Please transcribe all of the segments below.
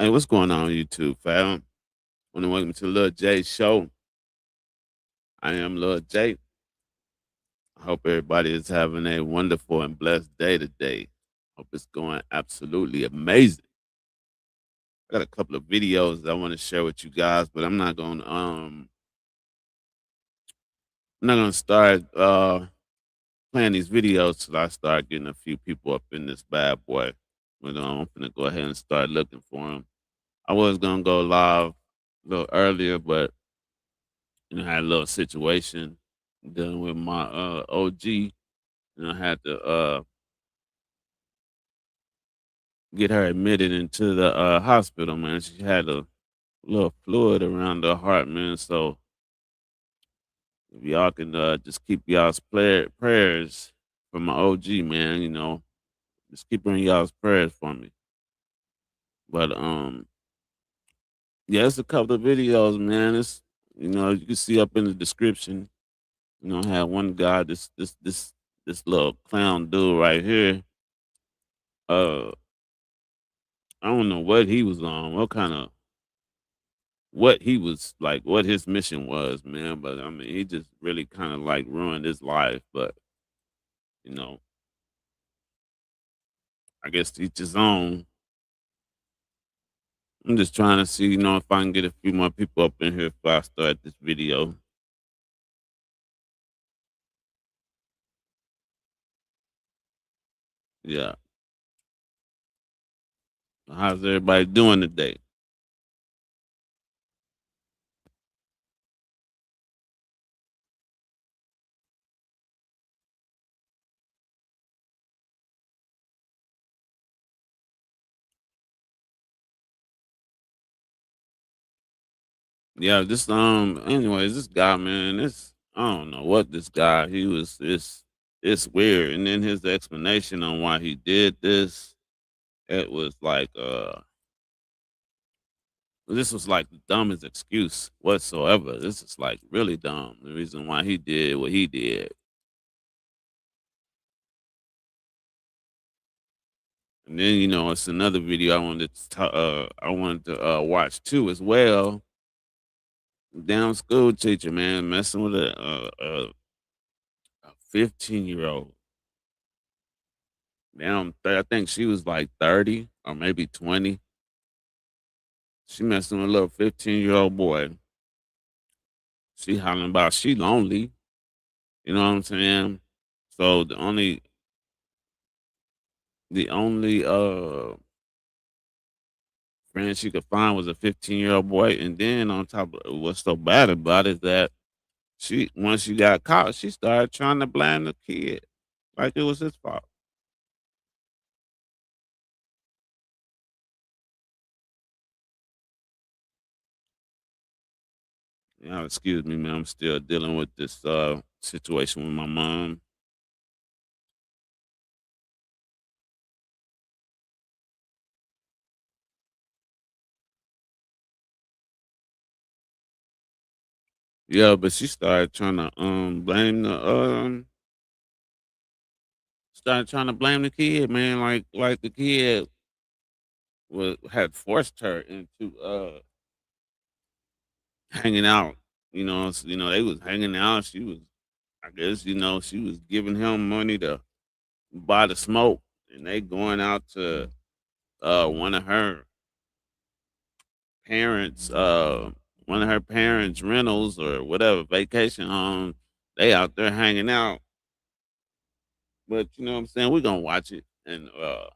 Hey, what's going on YouTube, fam? Want to welcome to Lil J Show. I am Lil J. I hope everybody is having a wonderful and blessed day today. Hope it's going absolutely amazing. I got a couple of videos that I want to share with you guys, but I'm not gonna start playing these videos till I start getting a few people up in this bad boy. But I'm gonna go ahead and start looking for them. I was gonna go live a little earlier, but I had a little situation dealing with my OG, and I had to get her admitted into the hospital, man. She had a little fluid around her heart, man. So if y'all can just keep y'all's prayers for my OG, man, just keep her in y'all's prayers for me. But yeah, it's a couple of videos, man. It's you can see up in the description. I had one guy, this little clown dude right here. Uh, I don't know what he was on, what he was like, what his mission was, man. But I mean, he just really kind of like ruined his life. But you know, I guess to each his own. I'm just trying to see, if I can get a few more people up in here before I start this video. Yeah, how's everybody doing today? Yeah, anyways, this guy, man, this I don't know what this guy he was. It's weird, and then his explanation on why he did this, it was like this was like the dumbest excuse whatsoever. This is like really dumb. The reason why he did what he did. And then it's another video I wanted to watch too as well. Damn school teacher, man, messing with a 15-year old. Damn, I think she was like 30 or maybe 20. She messing with a little 15-year-old boy. She hollering about she lonely. You know what I'm saying? So the only friend she could find was a 15-year-old boy. And then on top of what's so bad about it is that she once she got caught, she started trying to blame the kid like it was his fault. Excuse me, man. I'm still dealing with this situation with my mom. Yeah, but she started trying to blame the started trying to blame the kid, man. Like the kid had forced her into hanging out. They was hanging out. She was, I guess, she was giving him money to buy the smoke, and they going out to one of her parents, rentals or whatever vacation home. They out there hanging out, but you know what I'm saying. We're gonna watch it, and we're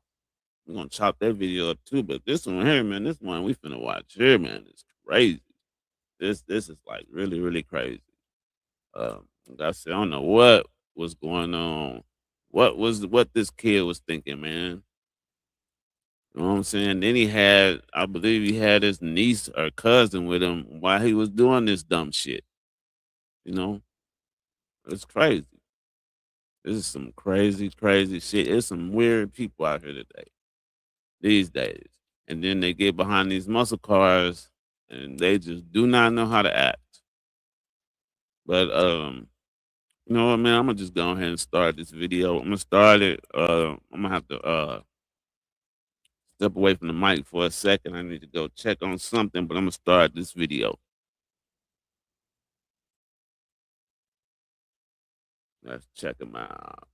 gonna chop that video up too. But this one here, man, this one we finna watch here, man, is crazy. This is like really really crazy. Like I said, I don't know what was going on. What this kid was thinking, man. You know what I'm saying? Then I believe he had his niece or cousin with him while he was doing this dumb shit. You know, it's crazy. This is some crazy, crazy shit. It's some weird people out here today, these days. And then they get behind these muscle cars and they just do not know how to act. But you know what, man? I'm gonna just go ahead and start this video. I'm gonna start it. I'm gonna have to step away from the mic for a second. I need to go check on something, but I'm gonna start this video. Let's check them out.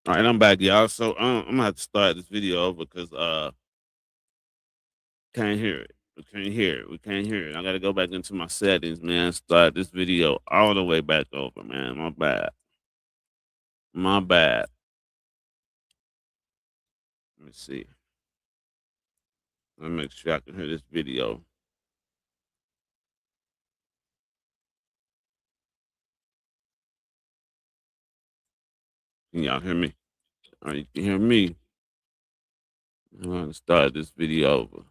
All right, I'm back, y'all. So I'm gonna have to start this video over because can't hear it. We can't hear it. We can't hear it. I gotta go back into my settings, man. Start this video all the way back over, man. My bad. My bad. Let me see. Let me make sure I can hear this video. Can y'all hear me? All right, you can hear me. I'm gonna start this video over.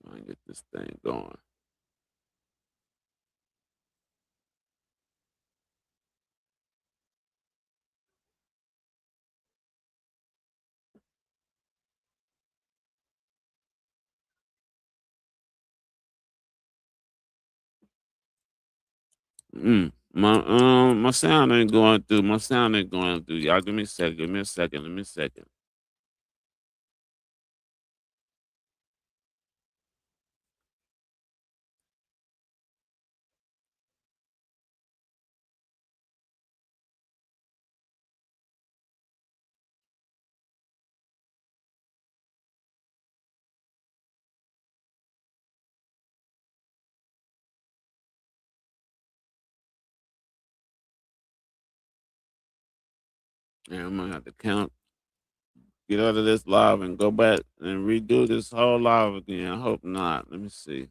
So I can get this thing going. My sound ain't going through. My sound ain't going through. Y'all give me a second. Give me a second. Give me a second. Yeah, I'm gonna have to count, get out of this live and go back and redo this whole live again. I hope not. Let me see.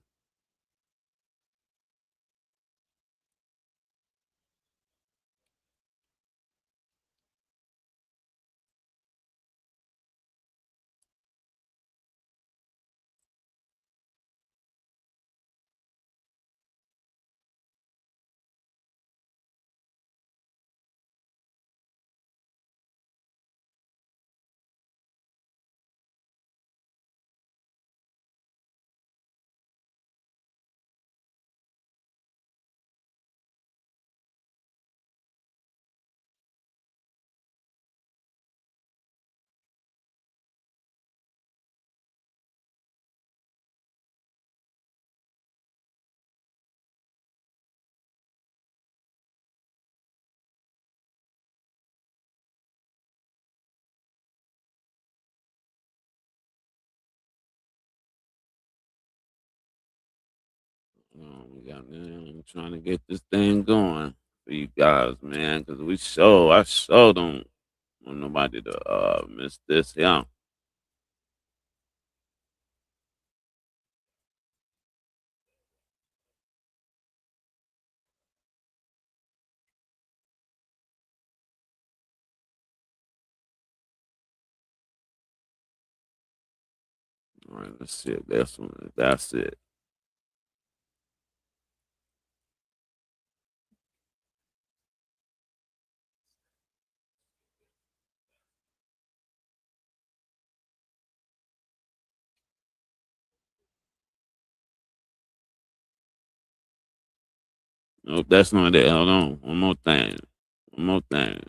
We got. I'm trying to get this thing going. for you guys, man, because I sure don't want nobody to miss this. Yeah. All right, let's see if that's one. That's it. Nope, that's not it. Hold on. One more thing. One more thing.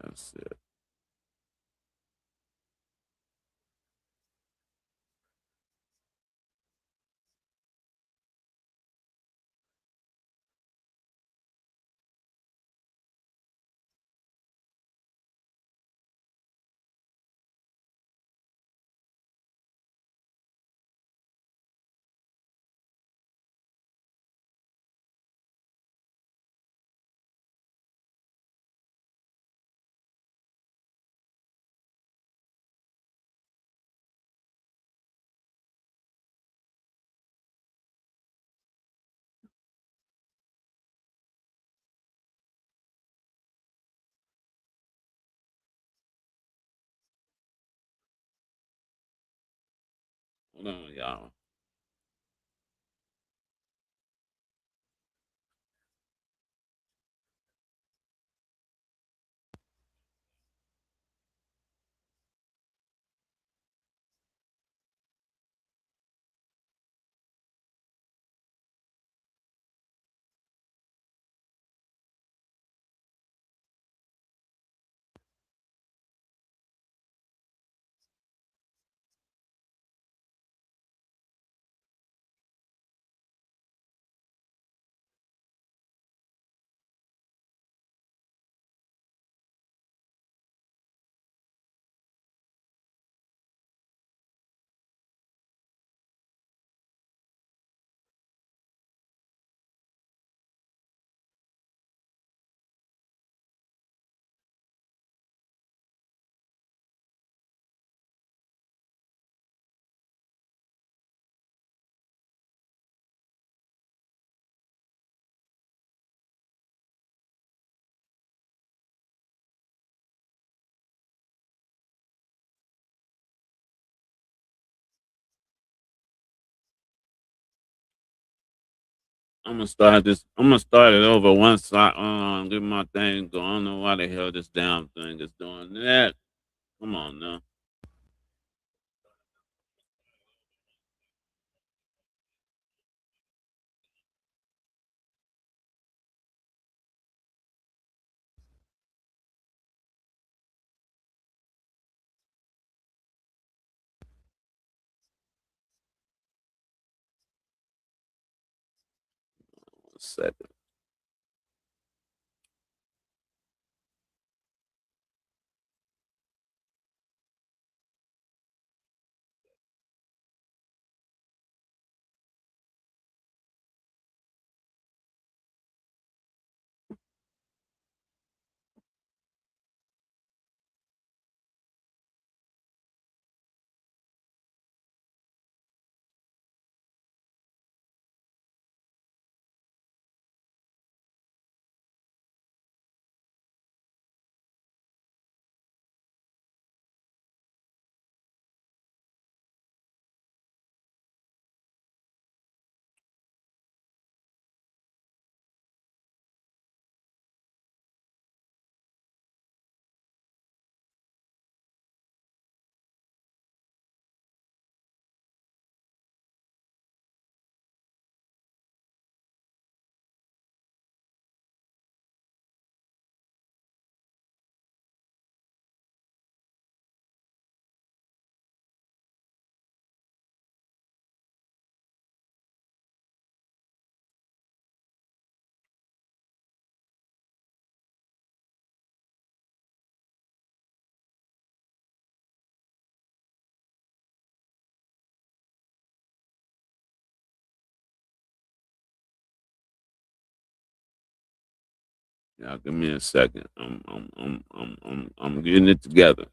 That's it. Hold on, y'all. I'm gonna start it over once I get my thing going. I don't know why the hell this damn thing is doing that. Come on now. One second. Yeah, give me a second. I'm getting it together.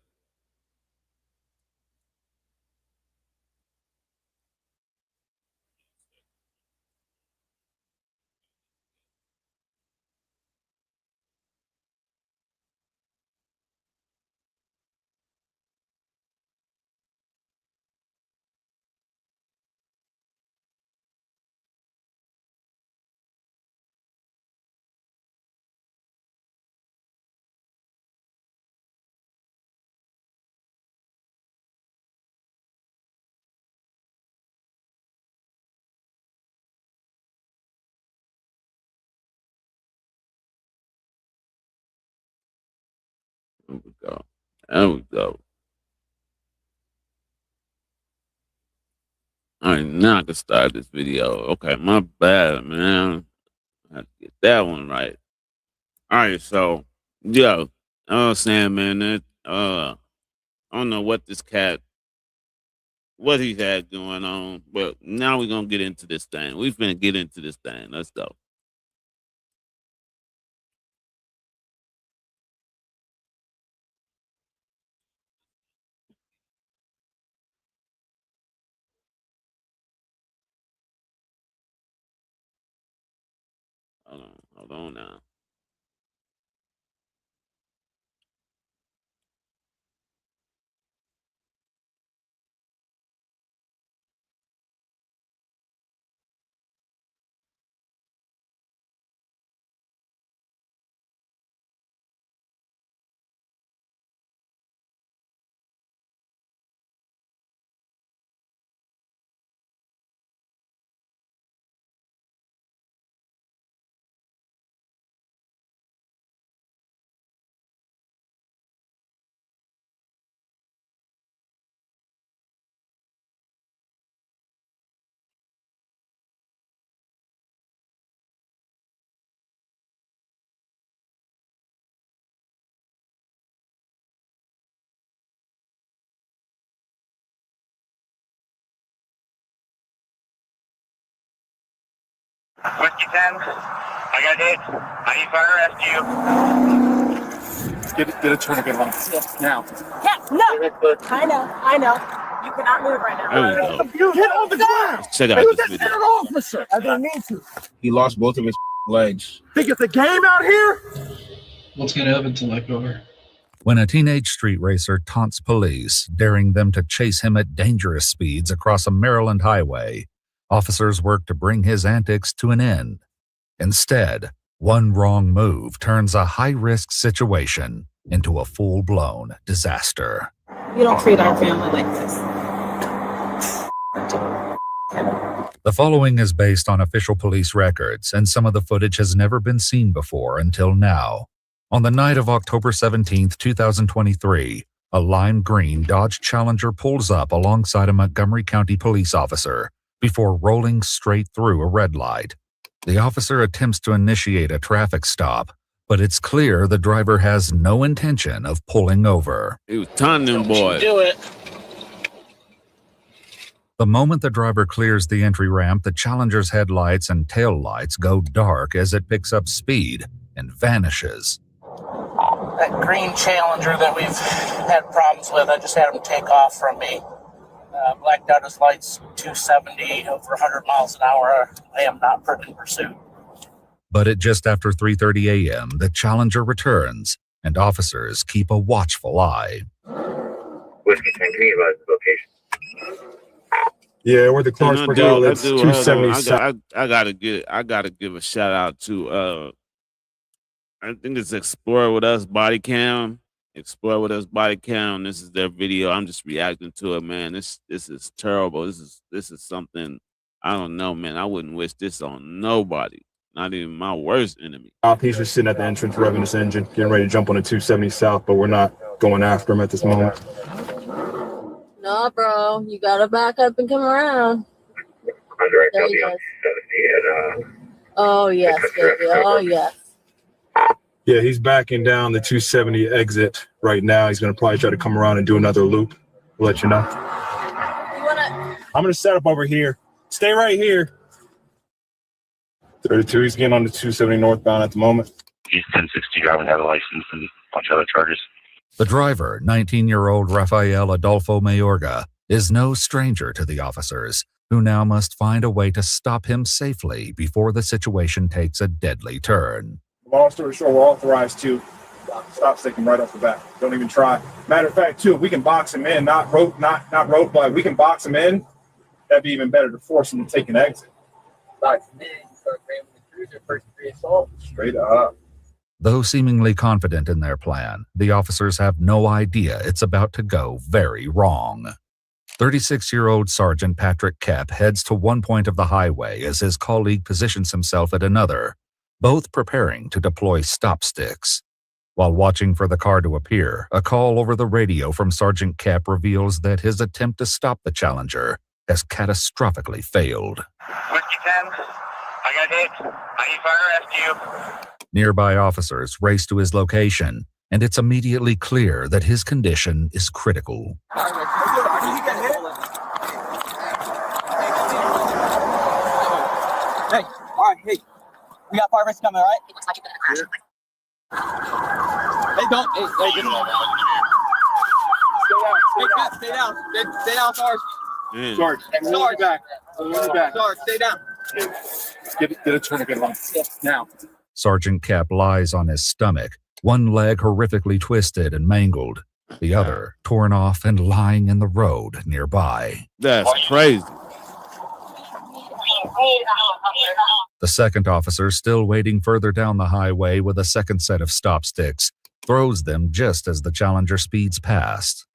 There we go. There we go. All right, now I can start this video. Okay, my bad, man. I have to get that one right. All right, so yeah, I was saying, man, that I don't know what this cat, what he had going on, but now we're gonna get into this thing. We finna get into this thing. Let's go. Hold on now. Whiskey 10, I got hit. I need fire rescue. Get a tourniquet on. Yes. Now. Yeah, no. I know. You cannot move right now. There we go. Get on the ground. Check out this video. Officer. I didn't mean to. He lost both of his legs. Think it's a game out here? What's going to happen to Takeover? When a teenage street racer taunts police, daring them to chase him at dangerous speeds across a Maryland highway, officers work to bring his antics to an end. Instead, one wrong move turns a high-risk situation into a full-blown disaster. You don't treat our family like this. The following is based on official police records, and some of the footage has never been seen before until now. On the night of October 17, 2023, a lime green Dodge Challenger pulls up alongside a Montgomery County police officer before rolling straight through a red light. The officer attempts to initiate a traffic stop, but it's clear the driver has no intention of pulling over. He was taunting them boys. Do it. The moment the driver clears the entry ramp, the Challenger's headlights and tail lights go dark as it picks up speed and vanishes. That green Challenger that we've had problems with, I just had him take off from me. Blacked out his lights, 270, over 100 miles an hour. I am not in pursuit. But at just after 3:30 a.m., the Challenger returns, and officers keep a watchful eye. Whiskey 10, can you advise the location? Yeah, we're the Clarksburg outlets, 270. I gotta give a shout out to I think it's Explore With Us Body Cam. Explore With Us Body Cam. This is their video. I'm just reacting to it, man. This is terrible. This is something I don't know, man. I wouldn't wish this on nobody, not even my worst enemy. He's just sitting at the entrance, revving his engine, getting ready to jump on the 270 south, but we're not going after him at this moment. No, bro, you gotta back up and come around. There he goes. Oh yes, baby. Oh yes. Yeah, he's backing down the 270 exit right now. He's going to probably try to come around and do another loop. We'll let you know. I'm going to set up over here. Stay right here. 32, he's getting on the 270 northbound at the moment. He's 1060 driving, had a license, and a bunch of other charges. The driver, 19-year-old Rafael Adolfo Mayorga, is no stranger to the officers, who now must find a way to stop him safely before the situation takes a deadly turn. Long story short, we're authorized to stop stick him right off the bat. Don't even try. Matter of fact, too, we can box him in, not roadblock. We can box him in. That'd be even better to force him to take an exit. Box him in, start ramming the cruiser, first degree assault. Straight up. Though seemingly confident in their plan, the officers have no idea it's about to go very wrong. 36-year-old Sergeant Patrick Kep heads to one point of the highway as his colleague positions himself at another, both preparing to deploy stop sticks. While watching for the car to appear, a call over the radio from Sergeant Kep reveals that his attempt to stop the Challenger has catastrophically failed. Whiskey 10, I got hit. I need fire rescue. Nearby officers race to his location, and it's immediately clear that his condition is critical. Hey, all right, hey. We got fire rescue coming, all right? It looks like you're gonna crash. Hey, don't. Hey, get him. Stay down. Stay down, Sarge. Sarge, Sarge, back. Sarge, stay down. Get a tourniquet on. Now. Sergeant Kep lies on his stomach, one leg horrifically twisted and mangled, the other torn off and lying in the road nearby. That's crazy. The second officer, still waiting further down the highway with a second set of stop sticks, throws them just as the Challenger speeds past.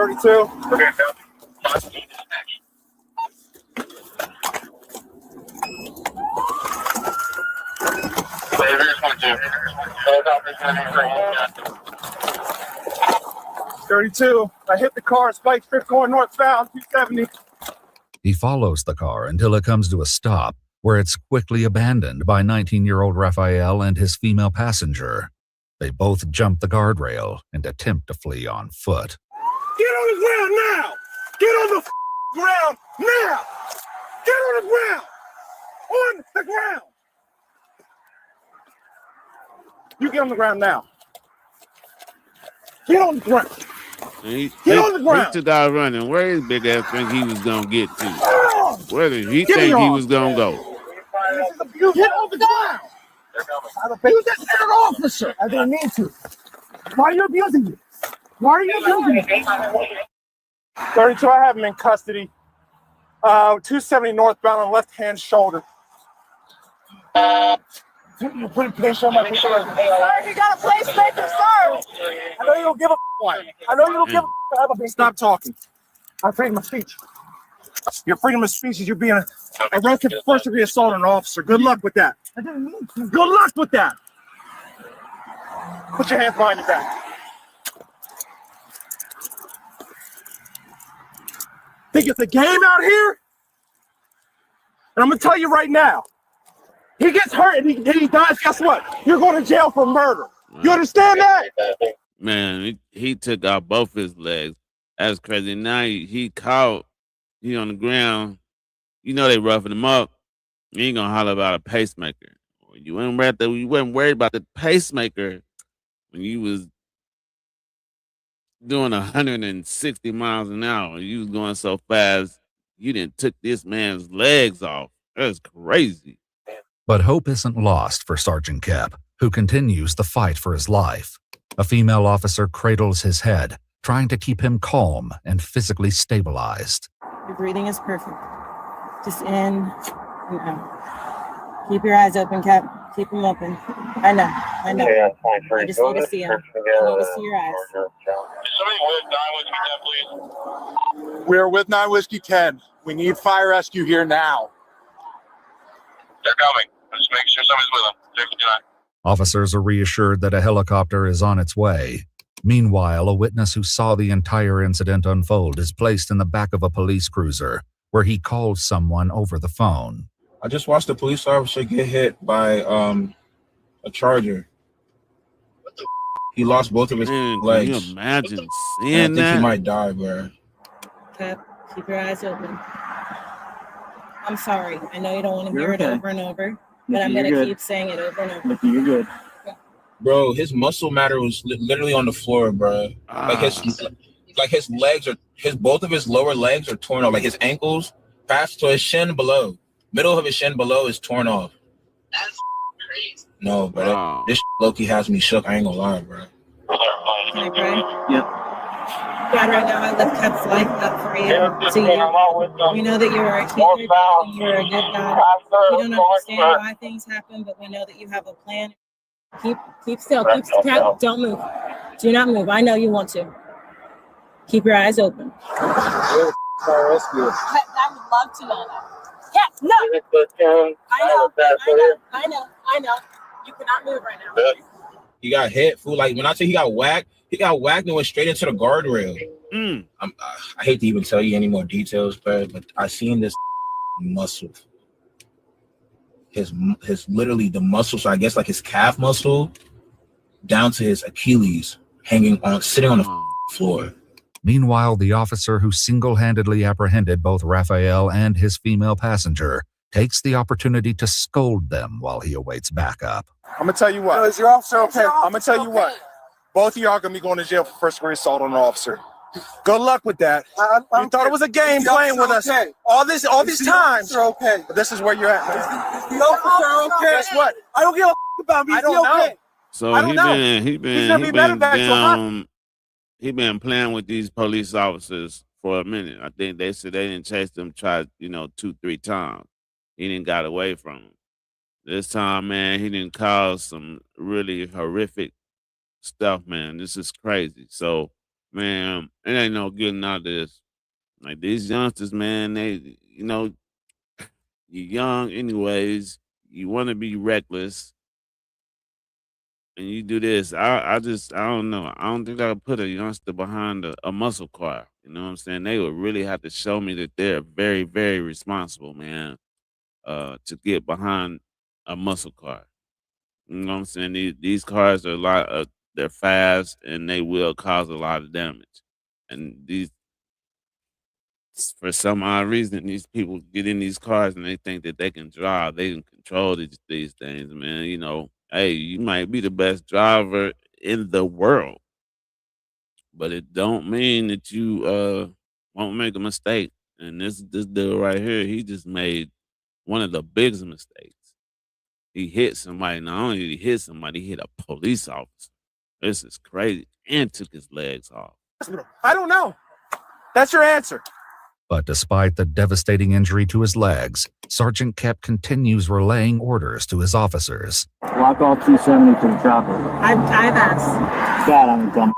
Okay. $32. I hit the car, spike strip going northbound, 270. He follows the car until it comes to a stop, where it's quickly abandoned by 19-year-old Rafael and his female passenger. They both jump the guardrail and attempt to flee on foot. Get on the ground now! Get on the ground now! Get on the ground! On the ground! You get on the ground now. Get on the ground. Get on the ground. He took out running. Where his big ass think he was gonna get to? Where did he think he was gonna go? Get on the ground. Use that third officer. I didn't mean to. Why are you abusing me? Why are you abusing me? 32, I have him in custody. 270 northbound on left-hand shoulder. You put a place on my picture. Sarge, you got a placemaker, Sarge. I know you don't give a one. I know you don't give a Stop talking. My freedom of speech. Your freedom of speech is you being arrested for first-degree assault on an officer. Good luck with that. I didn't mean to. Good luck with that. Put your hands behind your back. Think it's a game out here? And I'm gonna tell you right now, he gets hurt and he dies, guess what? You're going to jail for murder. You understand that? Man, he took out both his legs. That's crazy. Now he caught, he on the ground. You know they roughing him up. You ain't gonna holler about a pacemaker. You wasn't worried about the pacemaker when you was doing 160 miles an hour. You was going so fast, you didn't took this man's legs off. That's crazy. But hope isn't lost for Sergeant Kep, who continues the fight for his life. A female officer cradles his head, trying to keep him calm and physically stabilized. Your breathing is perfect. Just in and out. Keep your eyes open, Cap. Keep them open. I know. Yeah, I just need to see them. I need to see your eyes. Somebody with 9 Whiskey 10, please. We're with 9 Whiskey 10. We need fire rescue here now. They're coming. Just make sure somebody's with them. 69. Officers are reassured that a helicopter is on its way. Meanwhile, a witness who saw the entire incident unfold is placed in the back of a police cruiser, where he calls someone over the phone. I just watched a police officer get hit by a Charger. He lost both of his legs. Can you imagine I seeing think that? he might die, bro. Cap, keep your eyes open. I'm sorry. I know you don't want to hear it over and over, but I'm going to keep saying it over and over. You're good. Bro, his muscle matter was literally on the floor, bro. Like his legs are, both of his lower legs are torn off. Like his ankles past to his shin below. Middle of his shin below is torn off. That's crazy. No, bro. This low-key has me shook. I ain't gonna lie, bro. Can I pray? Yep. God, right now I lift Cap's life up for you. To you. We know that you are a healer, and you are a good God. We don't understand why things happen, but we know that you have a plan. Keep still. Cap, don't move. Do not move. I know you want to. Keep your eyes open. I would love to know that. Cap, no. I know. You cannot move right now. He got hit, fool. Like when I say he got whacked and went straight into the guardrail. I hate to even tell you any more details, but I seen this muscle. His literally the muscle, so I guess like his calf muscle down to his Achilles sitting on the floor. Meanwhile, the officer who single-handedly apprehended both Raphael and his female passenger takes the opportunity to scold them while he awaits backup. I'm gonna tell you what. Is your officer okay? I'm gonna tell you what. Both of y'all are gonna be going to jail for first-degree assault on an officer. Good luck with that. You thought it was a game playing with us. All these times. Okay. But this is where you're at, man. The officer okay? Guess what? I don't give a about me. I don't know. So he been playing with these police officers for a minute. I think they said they didn't chase them, tried 2-3 times. He didn't got away from them. This time, man, he didn't cause some really horrific stuff, man. This is crazy. So, man, it ain't no getting out of this. Like these youngsters, man, they, you're young anyways. You want to be reckless. And you do this. I don't know. I don't think I could put a youngster behind a muscle car. You know what I'm saying? They would really have to show me that they're very, very responsible, man, to get behind a muscle car. You know what I'm saying? These cars are they're fast and they will cause a lot of damage. And for some odd reason, these people get in these cars and they think that they can drive, they can control these things, man. Hey, you might be the best driver in the world, but it don't mean that you won't make a mistake. And this dude right here, he just made one of the biggest mistakes. He hit somebody. Not only did he hit somebody, he hit a police officer. This is crazy. And took his legs off. I don't know. That's your answer. But despite the devastating injury to his legs, Sergeant Kep continues relaying orders to his officers. Lock all 270 to the chopper. I've asked. God, I'm a dumb.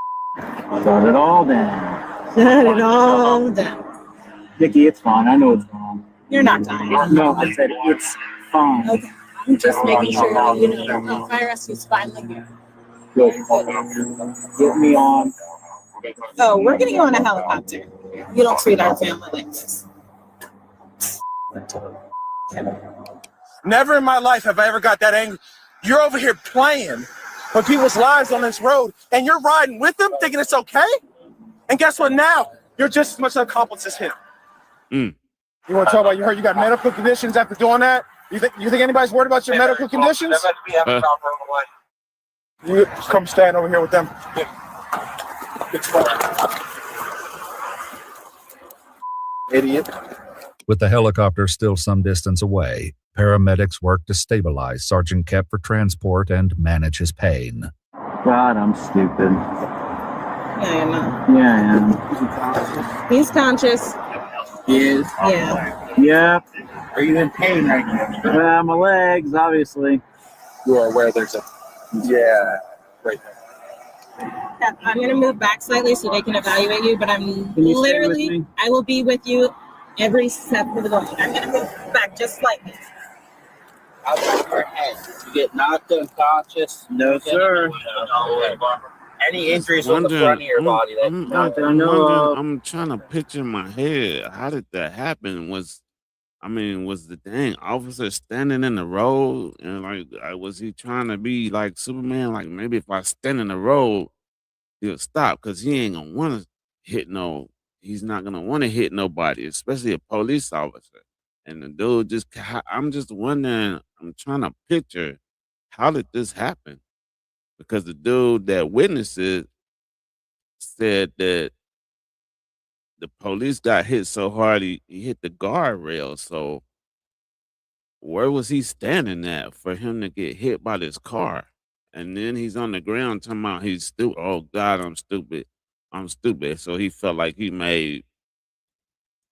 Shut it all down. Shut it all down. Dickie, it's fine. I know it's wrong. You're not dying. No, I said it's fine. Okay. I'm just making sure that fire rescue's finally here. Good. Get me on. Oh, we're getting you on a helicopter. You don't treat our family like this. Never in my life have I ever got that angry. You're over here playing with people's lives on this road, and you're riding with them thinking it's okay? And guess what now? You're just as much an accomplice as him. You want to talk about you got medical conditions after doing that? You think anybody's worried about your medical conditions? You come stand over here with them. Idiot. With the helicopter still some distance away, paramedics work to stabilize Sergeant Kep for transport and manage his pain. God, I'm stupid. Yeah, you're not. Yeah, I am. He's conscious. He is? Yeah. Yep. Are you in pain right now? My legs, obviously. You are aware there's a... Yeah, right there. I'm going to move back slightly so they can evaluate you, but I'm literally, I will be with you every step of the way. I'm going to move back just slightly. Outside your head. You get knocked unconscious. No, sir. Any injuries on the front of your body? I'm trying to picture in my head. How did that happen? Was the dang officer standing in the road and was he trying to be like Superman? Like maybe if I stand in the road, he'll stop because he ain't gonna want to hit he's not gonna want to hit nobody, especially a police officer. And the dude I'm just wondering, I'm trying to picture, how did this happen? Because the dude that witnessed it said that the police got hit so hard he hit the guardrail. So where was he standing at for him to get hit by this car? And then he's on the ground talking about he's stupid. Oh God, I'm stupid. I'm stupid. So he felt like he made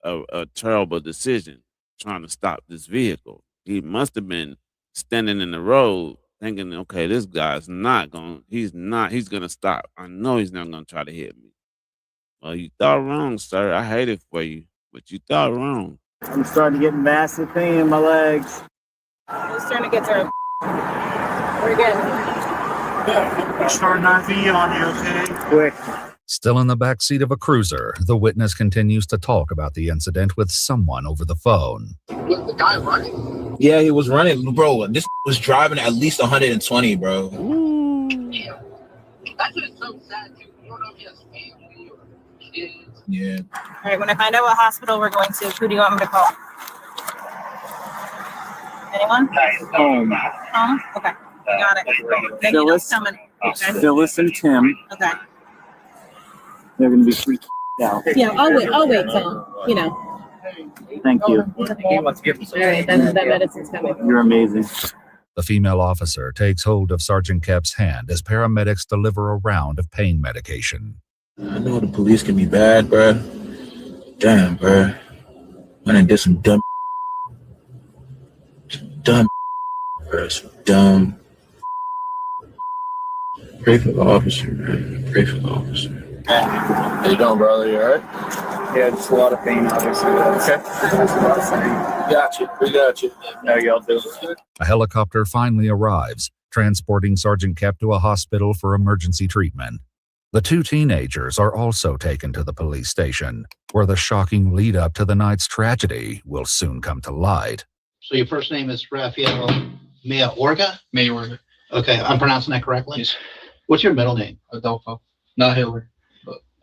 a terrible decision trying to stop this vehicle. He must have been standing in the road thinking, okay, this guy's he's gonna stop. I know he's not gonna try to hit me. Well, you thought wrong, sir. I hate it for you, but you thought wrong. I'm starting to get massive pain in my legs. Who's trying to get to We're good. Starting IV on you, okay? Quick. Still in the back seat of a cruiser, the witness continues to talk about the incident with someone over the phone. Was the guy running? Yeah, he was running, bro. This was driving at least 120, bro. Yeah. That's just so sad, too. You don't know if he has family or kids. Yeah. All right, when I find out what hospital we're going to, who do you want me to call? Anyone? Okay. Got it. Then you know it's coming. Okay. Phyllis and Tim. Okay. They're going to be freaked out. Yeah, I'll wait till, you know. Thank you. All right, then that medicine's coming. You're amazing. The female officer takes hold of Sergeant Kep's hand as paramedics deliver a round of pain medication. I know the police can be bad, bro. Damn, bro. I done did some dumb, bro. Some dumb. Pray for the officer, man. Pray for the officer. How you doing, brother? You alright? Yeah, just a lot of pain, obviously. Okay. Got you. We got you. No, y'all do. A helicopter finally arrives, transporting Sergeant Kep to a hospital for emergency treatment. The two teenagers are also taken to the police station, where the shocking lead-up to the night's tragedy will soon come to light. So your first name is Rafael Mayorga? Mayorga. Okay, I'm pronouncing that correctly? Yes. What's your middle name? Adolfo. Not Hitler.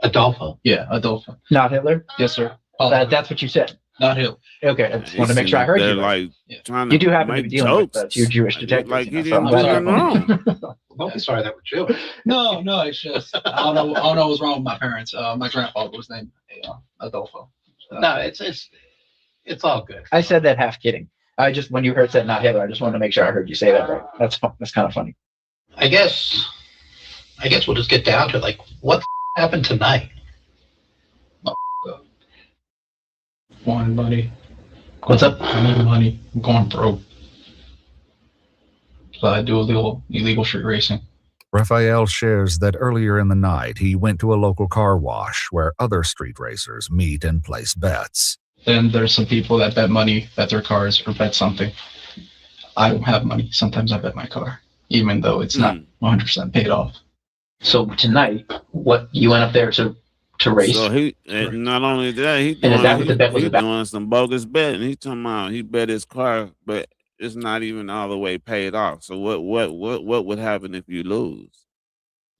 Adolfo? Yeah, Adolfo. Not Hitler? Yes, sir. That's what you said. Not Hitler. Okay, I just wanted to make sure I heard you. Like, you do happen to be dealing with two Jewish detectives. Like he you didn't do nothing wrong. I'm sorry that we're Jewish. No, it's just I don't know what's wrong with my parents. My grandfather was named Adolfo. No, it's all good. I said that half kidding. I just, when you said not Hitler, I just wanted to make sure I heard you say that right. That's fun. That's kind of funny. I guess we'll just get down to like what happened tonight. Wanted money. What's up? I need money. I'm going broke. So I do illegal street racing. Raphael shares that earlier in the night he went to a local car wash where other street racers meet and place bets. Then there's some people that bet money, bet their cars, or bet something. I don't have money. Sometimes I bet my car, even though it's not 100% paid off. So tonight, what you went up there to race? So he not only that, he doing some bogus betting. He talking about he bet his car, but it's not even all the way paid off. So what would happen if you lose?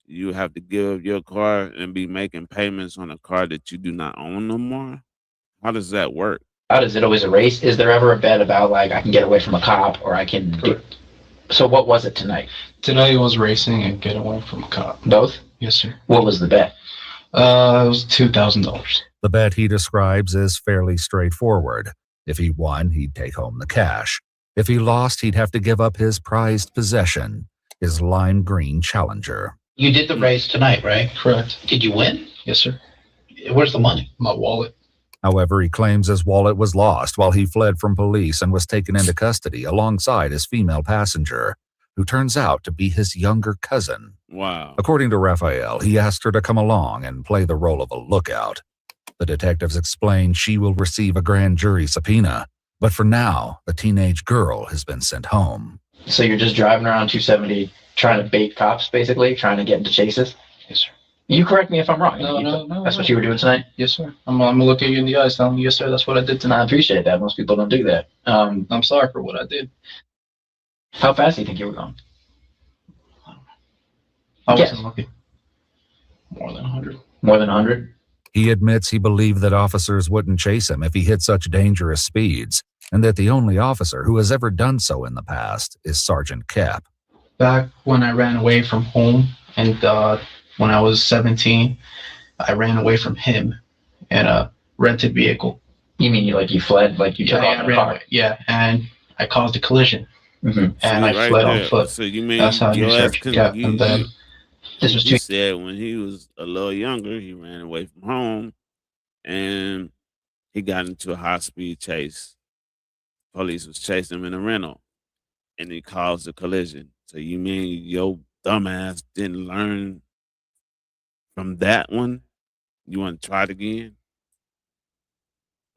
You have to give up your car and be making payments on a car that you do not own no more. How does that work? How does it always a race? Is there ever a bet about like I can get away from a cop or I can? So what was it tonight? Tonight was racing and get away from a cop. Both? Yes, sir. What was the bet? It was $2,000. The bet he describes is fairly straightforward. If he won, he'd take home the cash. If he lost, he'd have to give up his prized possession, his lime green Challenger. You did the race tonight, right? Correct. Did you win? Yes, sir. Where's the money? My wallet. However, he claims his wallet was lost while he fled from police and was taken into custody alongside his female passenger, who turns out to be his younger cousin. Wow. According to Raphael, he asked her to come along and play the role of a lookout. The detectives explain she will receive a grand jury subpoena, but for now, the teenage girl has been sent home. So you're just driving around 270 trying to bait cops, basically, trying to get into chases? Yes, sir. You correct me if I'm wrong. No. That's what you were doing tonight? Yes, sir. I'm gonna look at you in the eyes, telling you, yes, sir, that's what I did tonight. I appreciate that. Most people don't do that. I'm sorry for what I did. How fast do you think you were going? I wasn't looking. More than 100. More than 100? He admits he believed that officers wouldn't chase him if he hit such dangerous speeds, and that the only officer who has ever done so in the past is Sergeant Kep. Back when I ran away from home, and when I was 17, I ran away from him in a rented vehicle. You mean you fled, like you took off the car? Yeah, and I caused a collision, and I right fled there. on foot. So you mean That's how you your ass Sergeant Kep. And then this was you said when he was a little younger, he ran away from home, and he got into a high-speed chase. Police was chasing him in a rental, and he caused a collision. So you mean your dumbass didn't learn from that one? You want to try it again?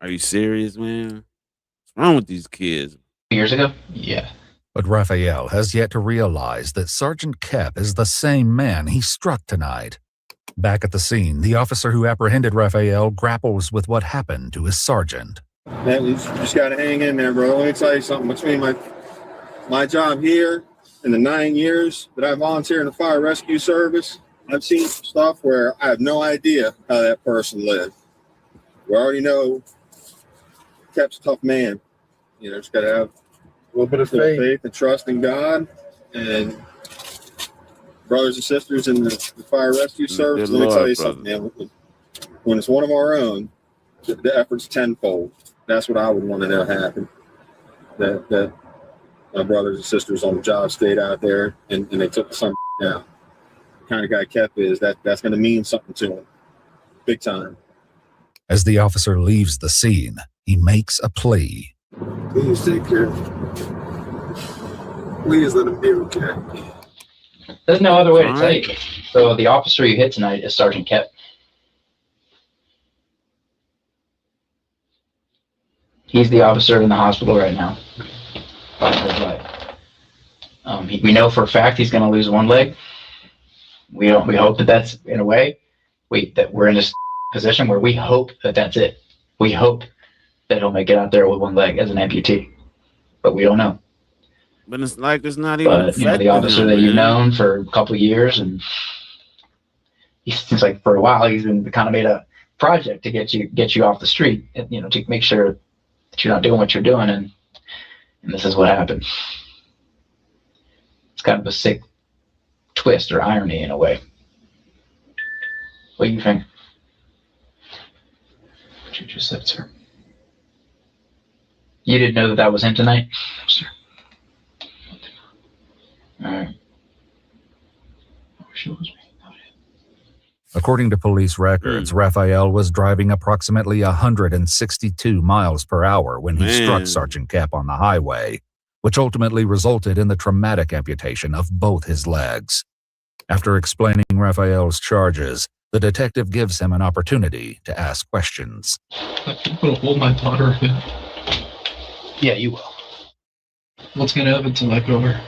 Are you serious, man? What's wrong with these kids? Years ago? Yeah. But Raphael has yet to realize that Sergeant Kep is the same man he struck tonight. Back at the scene, the officer who apprehended Raphael grapples with what happened to his sergeant. Man, you just got to hang in there, bro. Let me tell you something. Between my job here and the 9 years that I volunteer in the fire rescue service, I've seen some stuff where I have no idea how that person lived. We already know Kep's a tough man. You know, just got to have a little bit of faith and trust in God, and brothers and sisters in the fire rescue service. Let me tell you something, man. When it's one of our own, the effort's tenfold. That's what I would want to know happen. That my brothers and sisters on the job stayed out there and they took some down. The kind of guy Kep is, that's going to mean something to him. Big time. As the officer leaves the scene, he makes a plea. Please take care. Please let him be okay. There's no other way to tell you. So the officer you hit tonight is Sergeant Kep. He's the officer in the hospital right now. We know for a fact he's going to lose one leg. We hope that that's in a way. That we're in this position where we hope that that's it. We hope that he'll make it out there with one leg as an amputee, but we don't know. But it's like it's not even. But the officer that you've known for a couple of years, and he seems like for a while he's been kind of made a project to get you off the street, and, to make sure that you're not doing what you're doing, and this is what happened. It's kind of a sick twist or irony in a way. What do you think? What you just said, sir. You didn't know that was him tonight? No, sir. All right. I wish it was me. According to police records, Raphael was driving approximately 162 miles per hour when he struck Sergeant Kep on the highway, which ultimately resulted in the traumatic amputation of both his legs. After explaining Raphael's charges, the detective gives him an opportunity to ask questions. I'm going to hold my daughter again. Yeah, you will. What's going to happen to my daughter?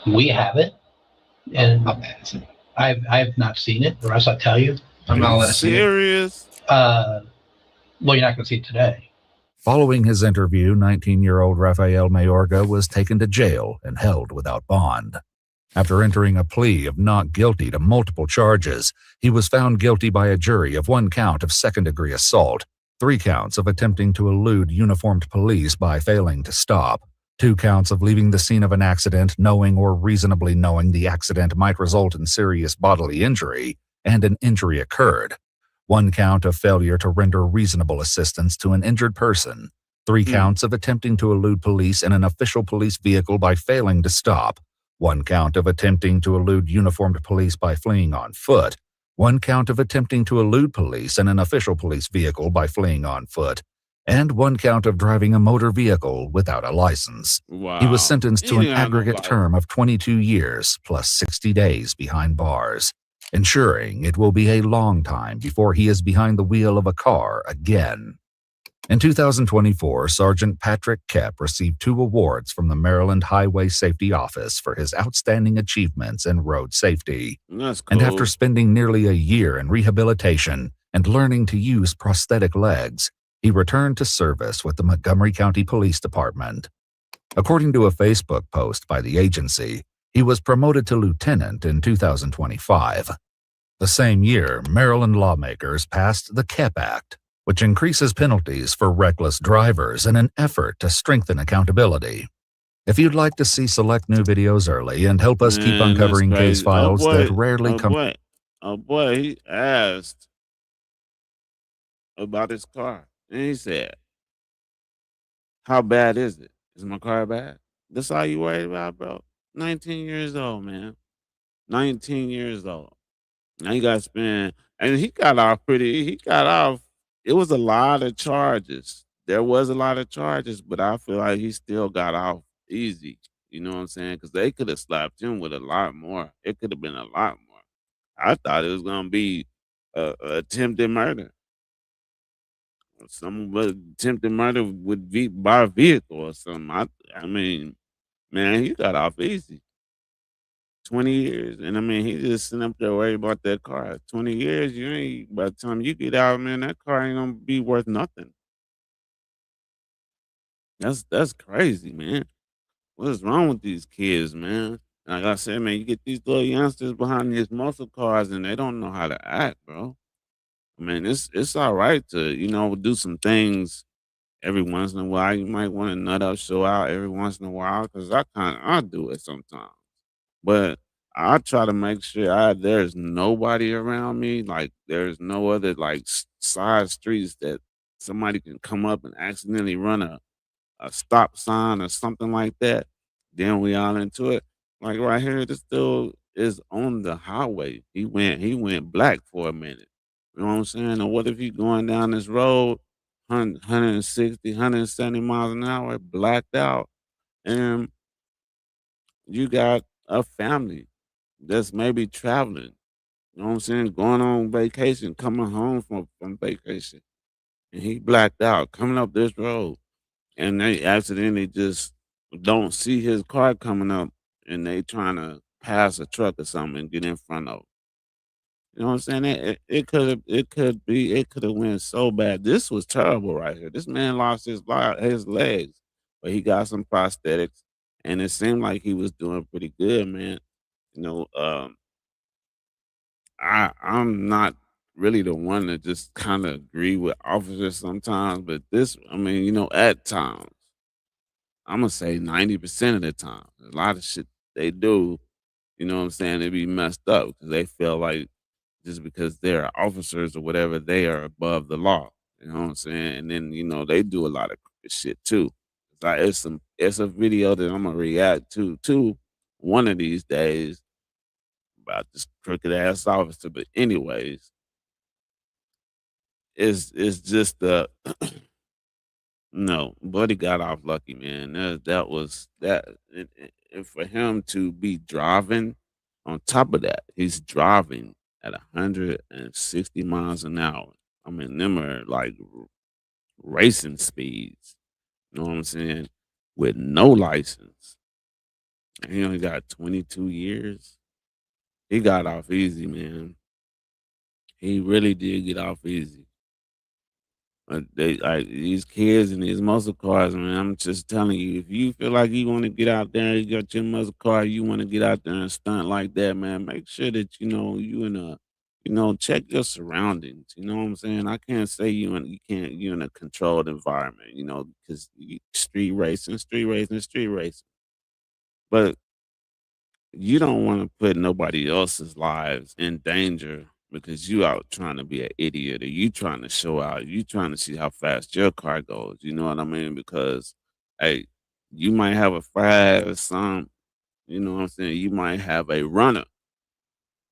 We have it, and I've not seen it, or else I'll tell you. I'm not allowed to see it. Serious? Well, you're not going to see it today. Following his interview, 19-year-old Raphael Mayorga was taken to jail and held without bond. After entering a plea of not guilty to multiple charges, he was found guilty by a jury of 1 count of second-degree assault, 3 counts of attempting to elude uniformed police by failing to stop, 2 counts of leaving the scene of an accident knowing or reasonably knowing the accident might result in serious bodily injury, and an injury occurred, 1 count of failure to render reasonable assistance to an injured person, 3 counts of attempting to elude police in an official police vehicle by failing to stop, 1 count of attempting to elude uniformed police by fleeing on foot, 1 count of attempting to elude police in an official police vehicle by fleeing on foot, and 1 count of driving a motor vehicle without a license. Wow. He was sentenced to an aggregate term of 22 years plus 60 days behind bars, ensuring it will be a long time before he is behind the wheel of a car again. In 2024, Sergeant Patrick Kep received 2 awards from the Maryland Highway Safety Office for his outstanding achievements in road safety. That's cool. And after spending nearly a year in rehabilitation and learning to use prosthetic legs, he returned to service with the Montgomery County Police Department. According to a Facebook post by the agency, he was promoted to lieutenant in 2025. The same year, Maryland lawmakers passed the KEP Act, which increases penalties for reckless drivers in an effort to strengthen accountability. If you'd like to see select new videos early and help us keep Man, that's uncovering case crazy. files that rarely Oh come boy, oh boy, he asked about his car. And he said, how bad is it? Is my car bad? That's all you worried about, bro? 19 years old, man. 19 years old. Now you got to spend, and he got off he got off. It was a lot of charges. There was a lot of charges, but I feel like he still got off easy. You know what I'm saying? Because they could have slapped him with a lot more. It could have been a lot more. I thought it was going to be attempted murder. Some attempted murder with by vehicle or something. I mean, man, he got off easy. 20 years. And I mean, he just sitting up there worried about that car. 20 years, you ain't, by the time you get out, man, that car ain't gonna be worth nothing. That's crazy, man. What is wrong with these kids, man? Like I said, man, you get these little youngsters behind these muscle cars and they don't know how to act, bro. I mean, it's all right to, do some things every once in a while. You might want to nut up, show out every once in a while, because I do it sometimes. But I try to make sure there's nobody around me. Like there's no other like side streets that somebody can come up and accidentally run a stop sign or something like that. Then we all into it. Like right here, this dude is on the highway. He went black for a minute. You know what I'm saying? And what if he going down this road, 160, 170 miles an hour, blacked out, and you got a family that's maybe traveling, you know what I'm saying, going on vacation, coming home from vacation, and he blacked out coming up this road, and they accidentally just don't see his car coming up, and they trying to pass a truck or something and get in front of. You know what I'm saying? It could have went so bad. This was terrible right here. This man lost his legs, but he got some prosthetics, and it seemed like he was doing pretty good, man. You know, I'm not really the one to just kind of agree with officers sometimes, but this, I mean, at times, I'm gonna say 90% of the time, a lot of shit they do, you know what I'm saying, they be messed up because they feel like just because they're officers or whatever, they are above the law. You know what I'm saying? And then they do a lot of crooked shit too. It's a video that I'm gonna react to one of these days about this crooked ass officer. But anyways, it's just no, Buddy got off lucky, man. That was that, and for him to be driving. On top of that, he's driving at 160 miles an hour. I mean, them are like racing speeds. You know what I'm saying? With no license. And he only got 22 years. He got off easy, man. He really did get off easy. They like these kids and these muscle cars, man. I'm just telling you, if you feel like you want to get out there, you got your muscle car, you want to get out there and stunt like that, man. Make sure that you in a, check your surroundings. You know what I'm saying? I can't say you in a controlled environment, because street racing, street racing, street racing. But you don't want to put nobody else's lives in danger because you out trying to be an idiot, or you trying to show out, you trying to see how fast your car goes. You know what I mean? Because hey, you might have a fast some, you know what I'm saying? You might have a runner,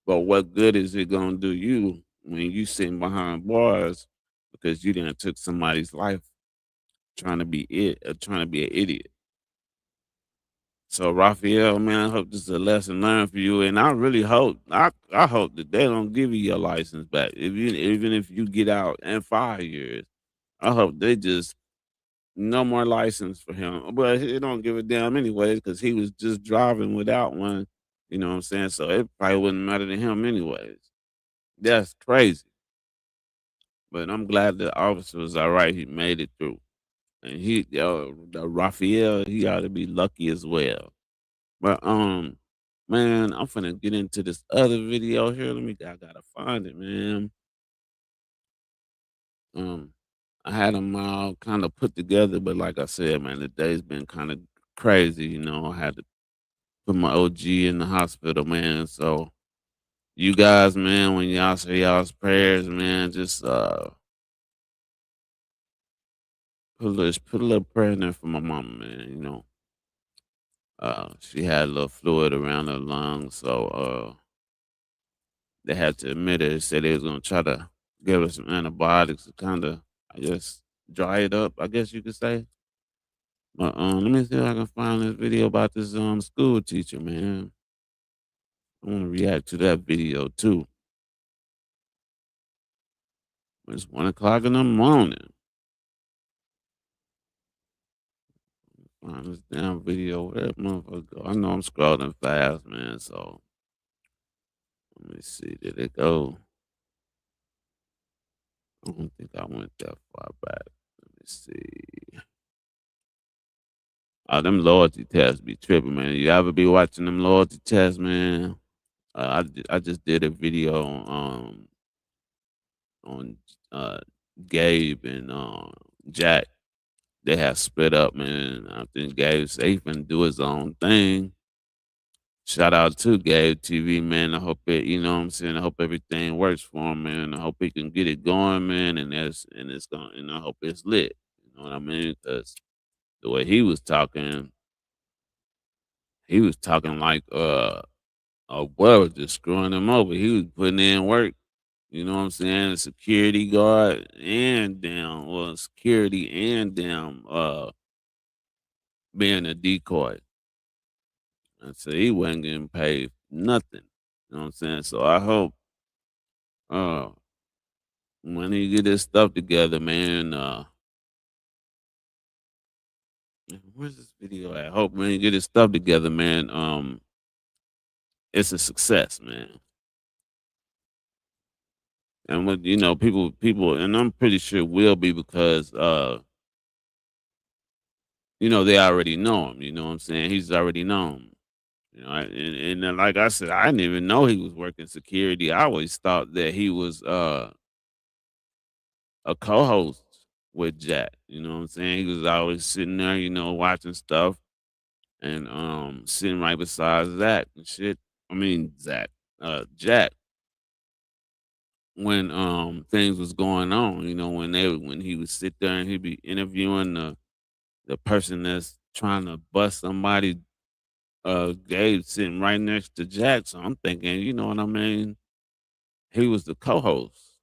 but what good is it gonna do you when you sitting behind bars because you didn't took somebody's life trying to be trying to be an idiot? So Raphael, man, I hope this is a lesson learned for you, and I really hope I hope that they don't give you your license back. Even if you get out in 5 years, I hope they just no more license for him. But he don't give a damn anyways because he was just driving without one. You know what I'm saying? So it probably wouldn't matter to him anyways. That's crazy. But I'm glad the officer was all right. He made it through, and the Raphael, he ought to be lucky as well. But Man, I'm finna get into this other video here. I gotta find it, man. I had them all kind of put together, but like I said, man, the day's been kind of crazy. I had to put my OG in the hospital, man. So you guys, man, when y'all say y'all's prayers, man, just put a little prayer in there for my mama, man. She had a little fluid around her lungs, so they had to admit it. They said they was gonna try to give her some antibiotics to kind of, I guess, dry it up. I guess you could say. But let me see if I can find this video about this school teacher, man. I want to react to that video too. It's 1 o'clock in the morning. Find this damn video. Where that motherfucker go? I know I'm scrolling fast, man. So let me see. Did it go? I don't think I went that far back. Let me see. Oh, them loyalty tests be tripping, man. You ever be watching them loyalty tests, man? I just did a video on Gabe and Jack. They have split up, man. I think Gabe safe and do his own thing. Shout out to Gabe TV, man. I hope it, you know what I'm saying? I hope everything works for him, man. I hope he can get it going, man. And I hope it's lit. You know what I mean? Because the way he was talking like a boy was just screwing him over. He was putting in work. You know what I'm saying? A security guard and security and being a decoy. And so he wasn't getting paid nothing. You know what I'm saying? So I hope when he get his stuff together, man, where's this video at? I hope when he get his stuff together, man, it's a success, man. And what people, and I'm pretty sure will be because they already know him. You know what I'm saying? He's already known. And then, like I said, I didn't even know he was working security. I always thought that he was a co-host with Jack. You know what I'm saying? He was always sitting there, watching stuff and sitting right beside Zach and shit. I mean Jack. When things was going on, when he would sit there and he'd be interviewing the person that's trying to bust somebody. Gabe sitting right next to Jack, so I'm thinking, you know what I mean? He was the co-host.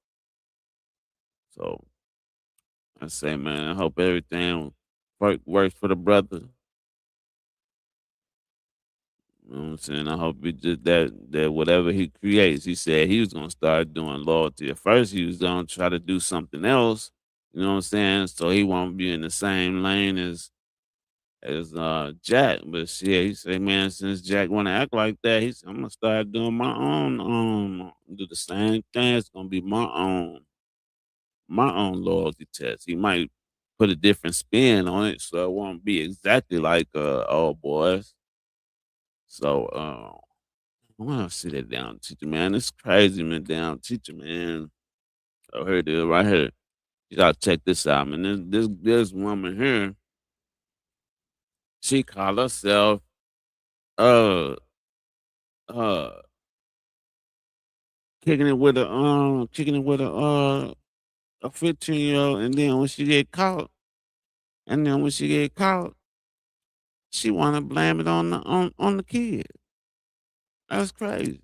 So I say, man, I hope everything works for the brother. You know what I'm saying? I hope it just that whatever he creates, he said he was gonna start doing loyalty. At first, he was gonna try to do something else. You know what I'm saying? So he won't be in the same lane as Jack. But shit, he said, man, since Jack wanna act like that, he said, I'm gonna start doing my own, do the same thing. It's gonna be my own loyalty test. He might put a different spin on it, so it won't be exactly like old boys. So I want to see that down teacher, man. It's crazy, man. Down teacher, man. Oh, here it is, right here. You gotta check this out, man. This woman here, she called herself uh kicking it with a 15-year-old, and then when she get caught, she wanna blame it on the kid. That's crazy.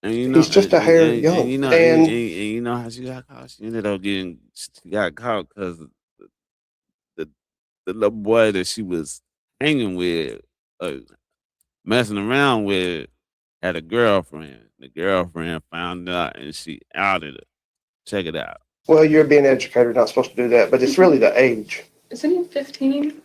And He's just a hair young. And you know how she got caught? She ended up she got caught because the little boy that she was hanging with, messing around with, had a girlfriend. The girlfriend found out and she outed her. Check it out. Well, you're being an educator, not supposed to do that, but it's really the age. Isn't he 15?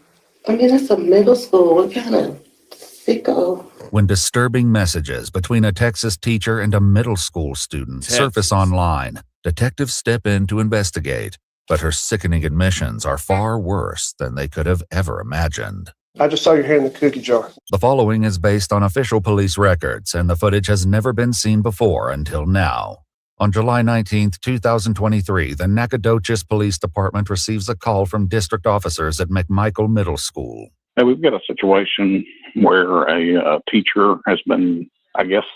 I mean, that's a middle school. What kind of sicko? When disturbing messages between a Texas teacher and a middle school student surface online, detectives step in to investigate, but her sickening admissions are far worse than they could have ever imagined. I just saw your hand in the cookie jar. The following is based on official police records, and the footage has never been seen before until now. On July 19th, 2023, the Nacogdoches Police Department receives a call from district officers at McMichael Middle School. Hey, we've got a situation where a teacher has been, I guess,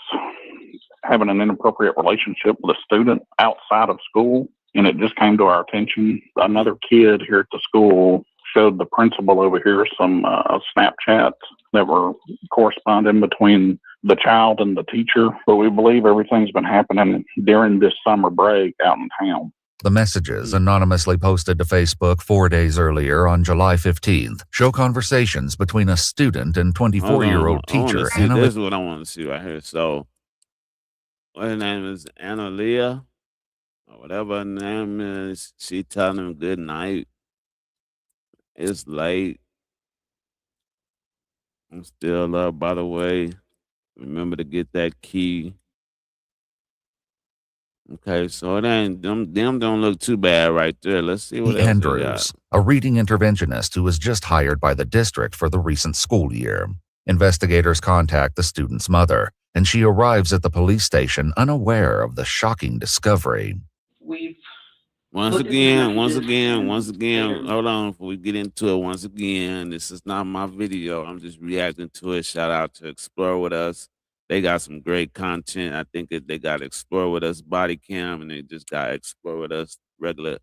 having an inappropriate relationship with a student outside of school, and it just came to our attention. Another kid here at the school showed the principal over here some Snapchats that were corresponding between the child and the teacher, but we believe everything's been happening during this summer break out in town. The messages, anonymously posted to Facebook 4 days earlier on July 15th, show conversations between a student and 24-year-old teacher. This is what I want to see right here. So, what her name is, Analia, or whatever her name is. She telling him good night. It's late. I'm still up, by the way. Remember to get that key. Okay, so it ain't them don't look too bad right there. Let's see what else Andrews, a reading interventionist who was just hired by the district for the recent school year. Investigators contact the student's mother, and she arrives at the police station unaware of the shocking discovery. Once again, hold on before we get into it. Once again, this is not my video. I'm just reacting to it. Shout out to Explore With Us. They got some great content. I think that they got Explore With Us body cam, and they just got Explore With Us regular,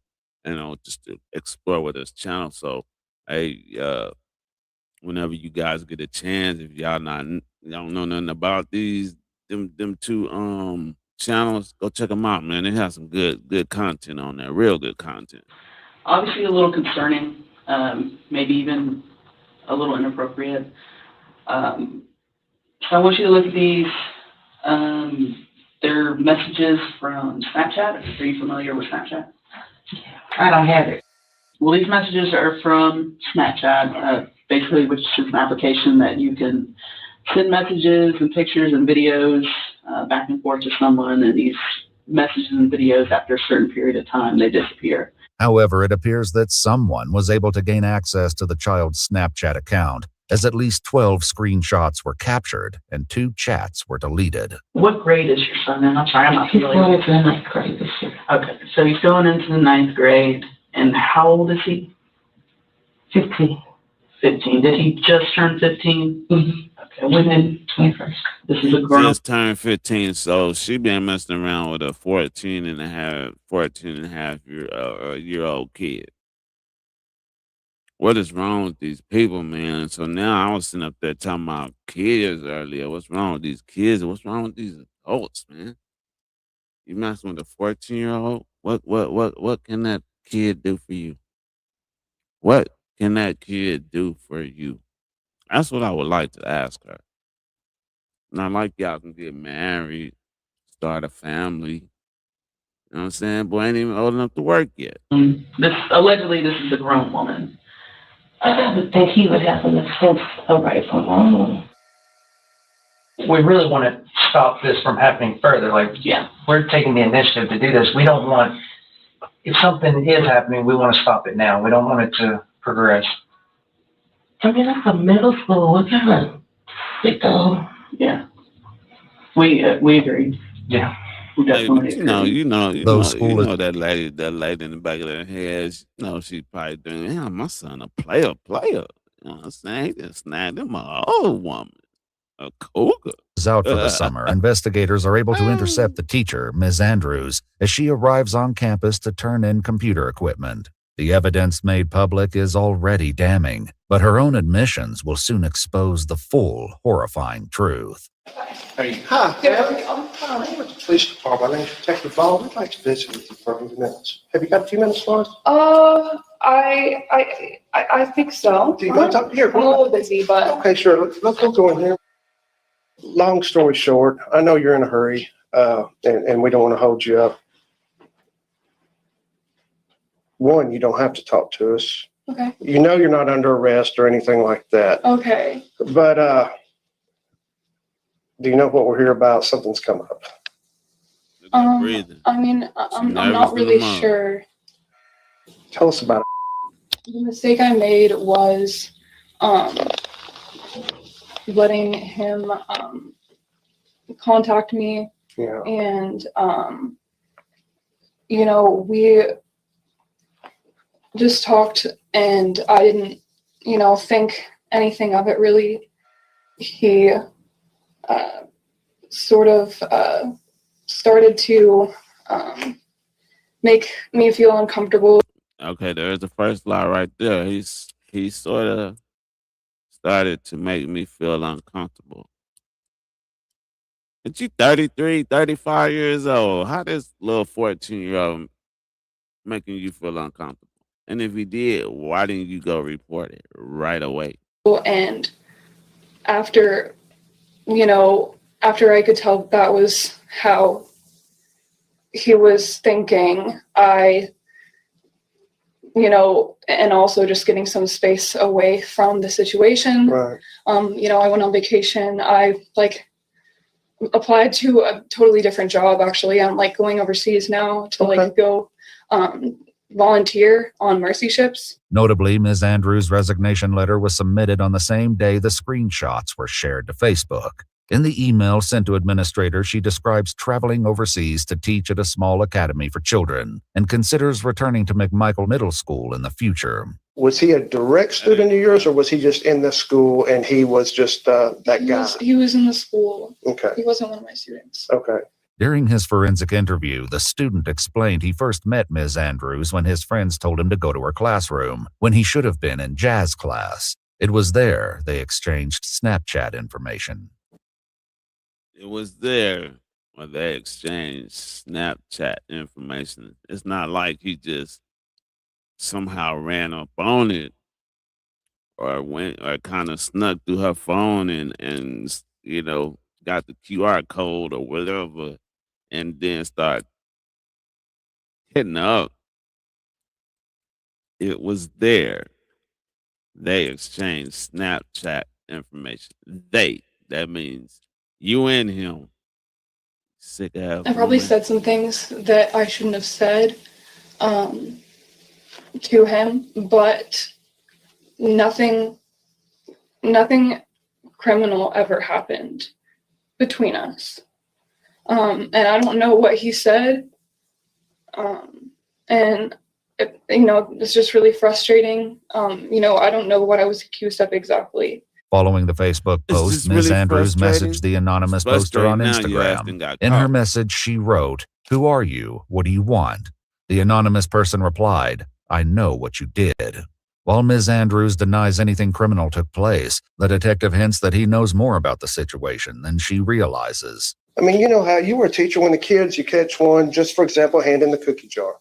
just to Explore With Us channel. So, hey, whenever you guys get a chance, if y'all don't know nothing about them two channels, go check them out, man. They have some good content on there, real good content. Obviously, a little concerning, maybe even a little inappropriate. So I want you to look at these. They're messages from Snapchat. Are you familiar with Snapchat? I don't have it. Well, these messages are from Snapchat, basically, which is an application that you can send messages and pictures and videos back and forth to someone, and these messages and videos, after a certain period of time, they disappear. However, it appears that someone was able to gain access to the child's Snapchat account, as at least 12 screenshots were captured and 2 chats were deleted. What grade is your son in? I'm sorry, I'm not familiar. He's going into the 9th grade this year. Okay, so he's going into the 9th grade, and how old is he? 15. 15. Did he just turn 15? Mm-hmm. Okay, when did 21st? This is a grown. Just turned 15, so she been messing around with a 14 and a half year old kid. What is wrong with these people, man? So now I was sitting up there talking about kids earlier. What's wrong with these kids? What's wrong with these adults, man? You messing with a 14-year-old? What can that kid do for you? What can that kid do for you? That's what I would like to ask her. Not like y'all can get married, start a family. You know what I'm saying? Boy, ain't even old enough to work yet. Allegedly, this is a grown woman. I would think he would have an sense of right from wrong. We really want to stop this from happening further. We're taking the initiative to do this. We don't want, if something is happening, we want to stop it now. We don't want it to progress. I mean, that's a middle school. What kind of sicko? Yeah. We agree. Yeah. Hey, you know that lady in the back of their head, she probably doing, yeah, my son a player. You know what I'm saying? He just snagged him an old woman, a cougar. Out for the summer, investigators are able to intercept the teacher, Ms. Andrews, as she arrives on campus to turn in computer equipment. The evidence made public is already damning, but her own admissions will soon expose the full, horrifying truth. Hey, hi. I'm with the police department. My name's Detective Vaughn. We'd like to visit with you for a few minutes. Have you got a few minutes for us? I think so. Do you want to talk here? I'm a little busy, but okay, sure. Let's go in here. Long story short, I know you're in a hurry, and we don't want to hold you up. One, you don't have to talk to us. okay. You know you're not under arrest or anything like that. Okay. But do you know what we're here about? Something's come up. I mean, I'm not really sure. Tell us about it. The mistake I made was letting him contact me. Yeah. And you know, we just talked, and I didn't, you know, think anything of it really. He sort of started to make me feel uncomfortable. Okay, there's the first lie right there. He sort of started to make me feel uncomfortable. But you 33, 35 years old. How this little 14-year-old making you feel uncomfortable? And if he did, why didn't you go report it right away? And after, you know, after I could tell that was how he was thinking, you know, and also just getting some space away from the situation. Right. You know, I went on vacation. I applied to a totally different job. Actually, I'm going overseas now to go volunteer on mercy ships. Notably, Ms. Andrews' resignation letter was submitted on the same day the screenshots were shared to Facebook. In the email sent to administrators, she describes traveling overseas to teach at a small academy for children and considers returning to McMichael Middle School in the future. Was he a direct student of yours, or was he just in the school and he was just that guy? He was in the school. Okay. He wasn't one of my students. Okay. During his forensic interview, the student explained he first met Ms. Andrews when his friends told him to go to her classroom, when he should have been in jazz class. It was there they exchanged Snapchat information. It was there where they exchanged Snapchat information. It's not like he just somehow ran up on it or went or kind of snuck through her phone and you know, got the QR code or whatever and then start hitting up. It was there. They exchanged Snapchat information. That means you and him. Sick ass. I probably said some things that I shouldn't have said to him, but nothing criminal ever happened between us. And I don't know what he said. And you know, it's just really frustrating. You know, I don't know what I was accused of exactly. Following the Facebook post, Ms. really Andrews frustrating. messaged the anonymous poster on Frustrating. Now you asked Instagram. and got In her caught. message, she wrote, "Who are you? What do you want?" The anonymous person replied, "I know what you did." While Ms. Andrews denies anything criminal took place, the detective hints that he knows more about the situation than she realizes. I mean, you know how you were a teacher when the kids, you catch one, just for example, hand in the cookie jar.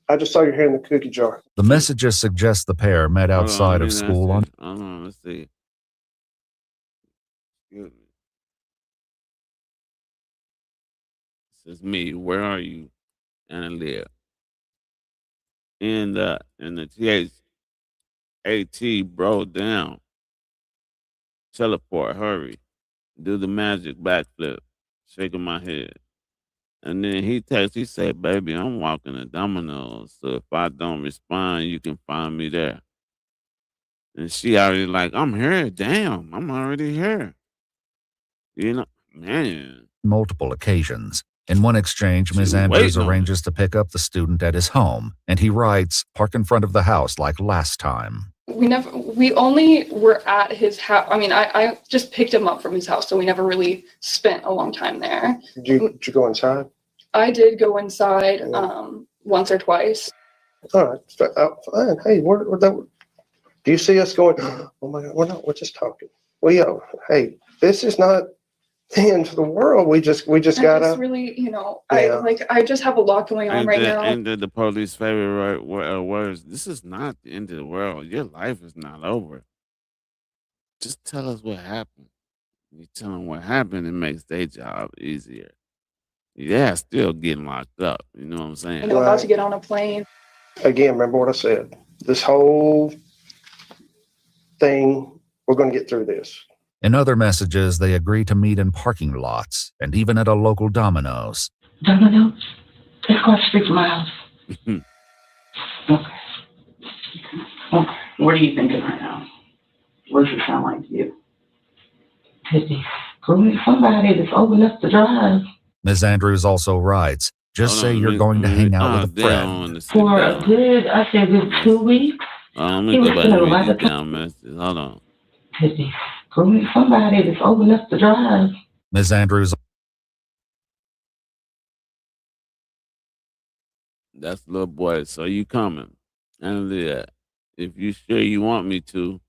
I just saw your hand in the cookie jar. The messages suggest the pair met outside of school on. Hold on, let's see. Excuse me. This is me. Where are you? And I live. In the THAT, bro, down. Teleport, hurry. Do the magic backflip. Shaking my head. And then he texts, he said, "Baby, I'm walking to Domino's. So if I don't respond, you can find me there." And she already like, "I'm here. Damn, I'm already here." You know, man. Multiple occasions. In one exchange, Ms. She Andrews waiting on arranges to pick up the student at his home, and he writes, "Park in front of the house like last time." We only were at his house. I mean, I just picked him up from his house, so we never really spent a long time there. Did you go inside? I did go inside once or twice. All right, fine. Hey, do you see us going, oh my God, we're just talking. Well, hey, this is not the end of the world. We just gotta. It's really, you know, Yeah. I just have a lot going on right now. And the police favorite words, "This is not the end of the world. Your life is not over. Just tell us what happened." You tell them what happened, it makes their job easier. Yeah, still getting locked up. You know what I'm saying? And I'm about to get on a plane. Again, remember what I said. This whole thing, we're going to get through this. In other messages, they agree to meet in parking lots and even at a local Domino's. Domino's? It's across the street from my house. Okay. What are you thinking right now? What does it sound like to you? Could be screwing somebody that's old enough to drive. Ms. Andrews also writes, just say you're going to hang out with a friend. For a good, I say a good 2 weeks. Let me go back and read these down messages. Hold on. Could be screwing somebody that's old enough to drive. Ms. Andrews. That's little boy. So you coming? And that. If you sure you want me to.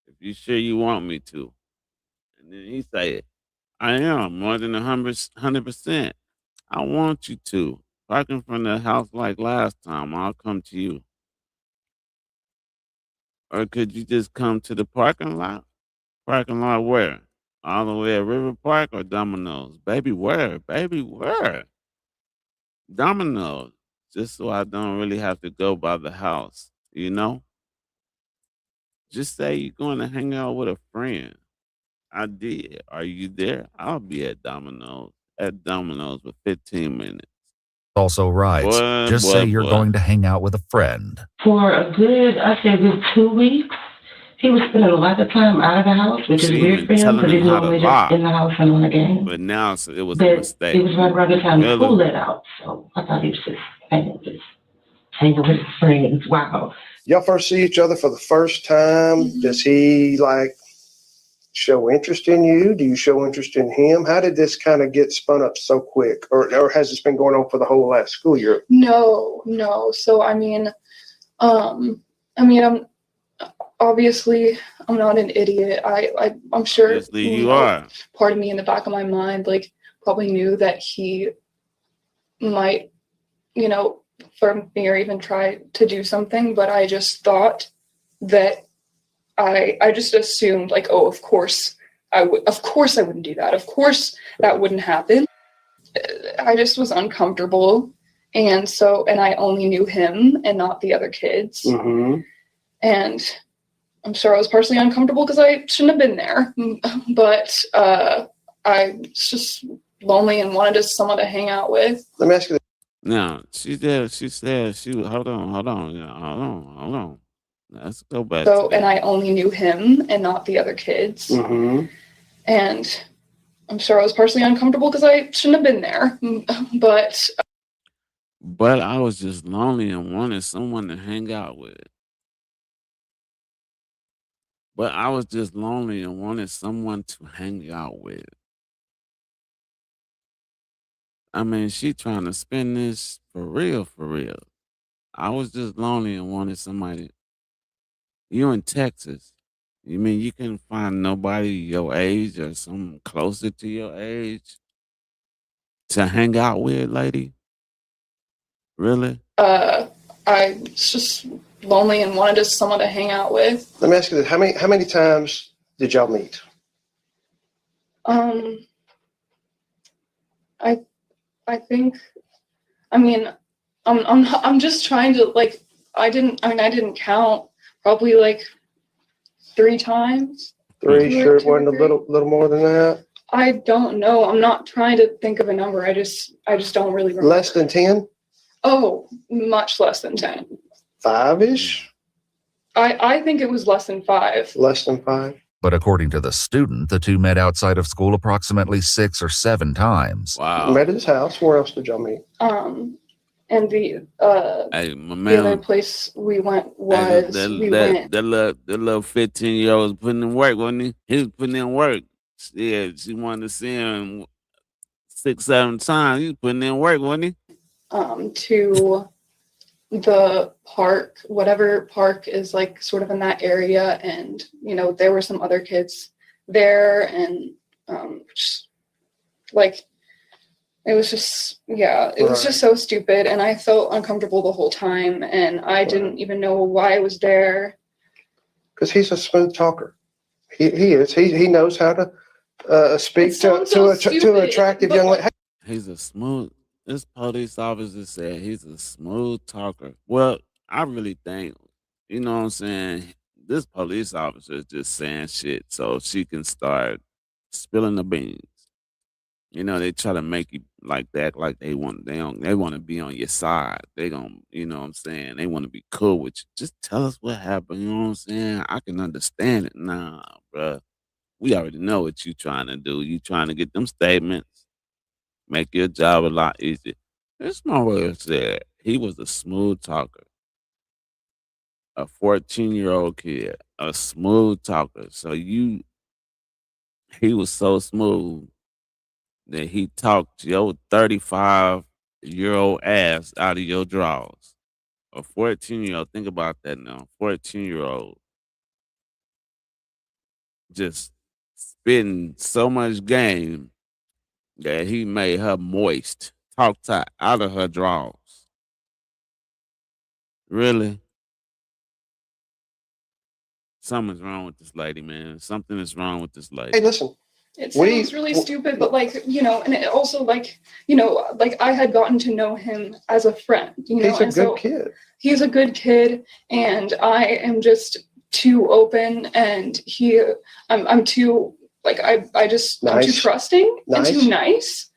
If you sure you want me to. And then he said, I am more than 100%. I want you to. If I come from the house like last time, I'll come to you. Or could you just come to the parking lot? Parking lot where? All the way at River Park or Domino's? Baby, where? Baby, where? Domino's. Just so I don't really have to go by the house, you know? Just say you're going to hang out with a friend. I did. Are you there? I'll be at Domino's. At Domino's for 15 minutes. Also writes, just say you're going to hang out with a friend. For a good, I say a good 2 weeks. He was spending a lot of time out of the house, which is weird for him because he's normally just in the house and on the game. But now it was a mistake. It was right around the time school let out, so I thought he was just hanging with his friends. Wow. Y'all first see each other for the first time. Does he like show interest in you? Do you show interest in him? How did this kind of get spun up so quick? Or has this been going on for the whole last school year? No. So I'm obviously I'm not an idiot. I'm sure Obviously you are. Part of me in the back of my mind like probably knew that he might, for me or even try to do something, but I just thought that I just assumed like, oh, of course I wouldn't do that. Of course that wouldn't happen. I just was uncomfortable. And I only knew him and not the other kids. Mm-hmm. And I'm sure I was partially uncomfortable because I shouldn't have been there. But I was just lonely and wanted someone to hang out with. Let me ask you this. Now, she said, hold on. Let's go back. And I only knew him and not the other kids. Mm-hmm. And I'm sure I was partially uncomfortable because I shouldn't have been there. But I was just lonely and wanted someone to hang out with. But I was just lonely and wanted someone to hang out with. I mean, she trying to spin this for real, for real. I was just lonely and wanted somebody. You in Texas. You mean you can find nobody your age or someone closer to your age to hang out with, lady? Really? I was just lonely and wanted someone to hang out with. Let me ask you this. How many times did y'all meet? I think, I'm just trying to like, I didn't count, probably like 3 times. 3, sure it wasn't a little more than that? I don't know. I'm not trying to think of a number. I just don't really remember. Less than 10? Oh, much less than 10. 5-ish? I think it was less than 5. Less than 5? But according to the student, the two met outside of school approximately 6 or 7 times. Wow. Met at his house. Where else did y'all meet? And the the other place we went was that little 15-year-old was putting in work, wasn't he? He was putting in work. Yeah, she wanted to see him 6, 7 times. He was putting in work, wasn't he? To the park, whatever park is like sort of in that area, and there were some other kids there, and like it was just was just so stupid, and I felt uncomfortable the whole time, and I didn't even know why I was there. Because he's a smooth talker. He is. He knows how to speak to an attractive young lady. He's a smooth. This police officer said he's a smooth talker. Well, I really think, you know what I'm saying, this police officer is just saying shit so she can start spilling the beans. You know, they try to make you like that, like they want to be on your side. They don't, you know what I'm saying? They want to be cool with you. Just tell us what happened, you know what I'm saying? I can understand it. Nah, bruh. We already know what you trying to do. You trying to get them statements, make your job a lot easier. This motherfucker said he was a smooth talker, a 14-year-old kid, a smooth talker. So he was so smooth that he talked your 35-year-old ass out of your drawers. A 14-year-old, think about that now. 14-year-old just spitting so much game that he made her moist, talked her out of her drawers. Really? Something's wrong with this lady, man. Something is wrong with this lady. Hey, listen. It sounds really stupid, but like, you know, and it also like, you know, like I had gotten to know him as a friend, you know, He's a good kid. He's a good kid, and I am just too open, and I'm too like I'm too trusting and too nice,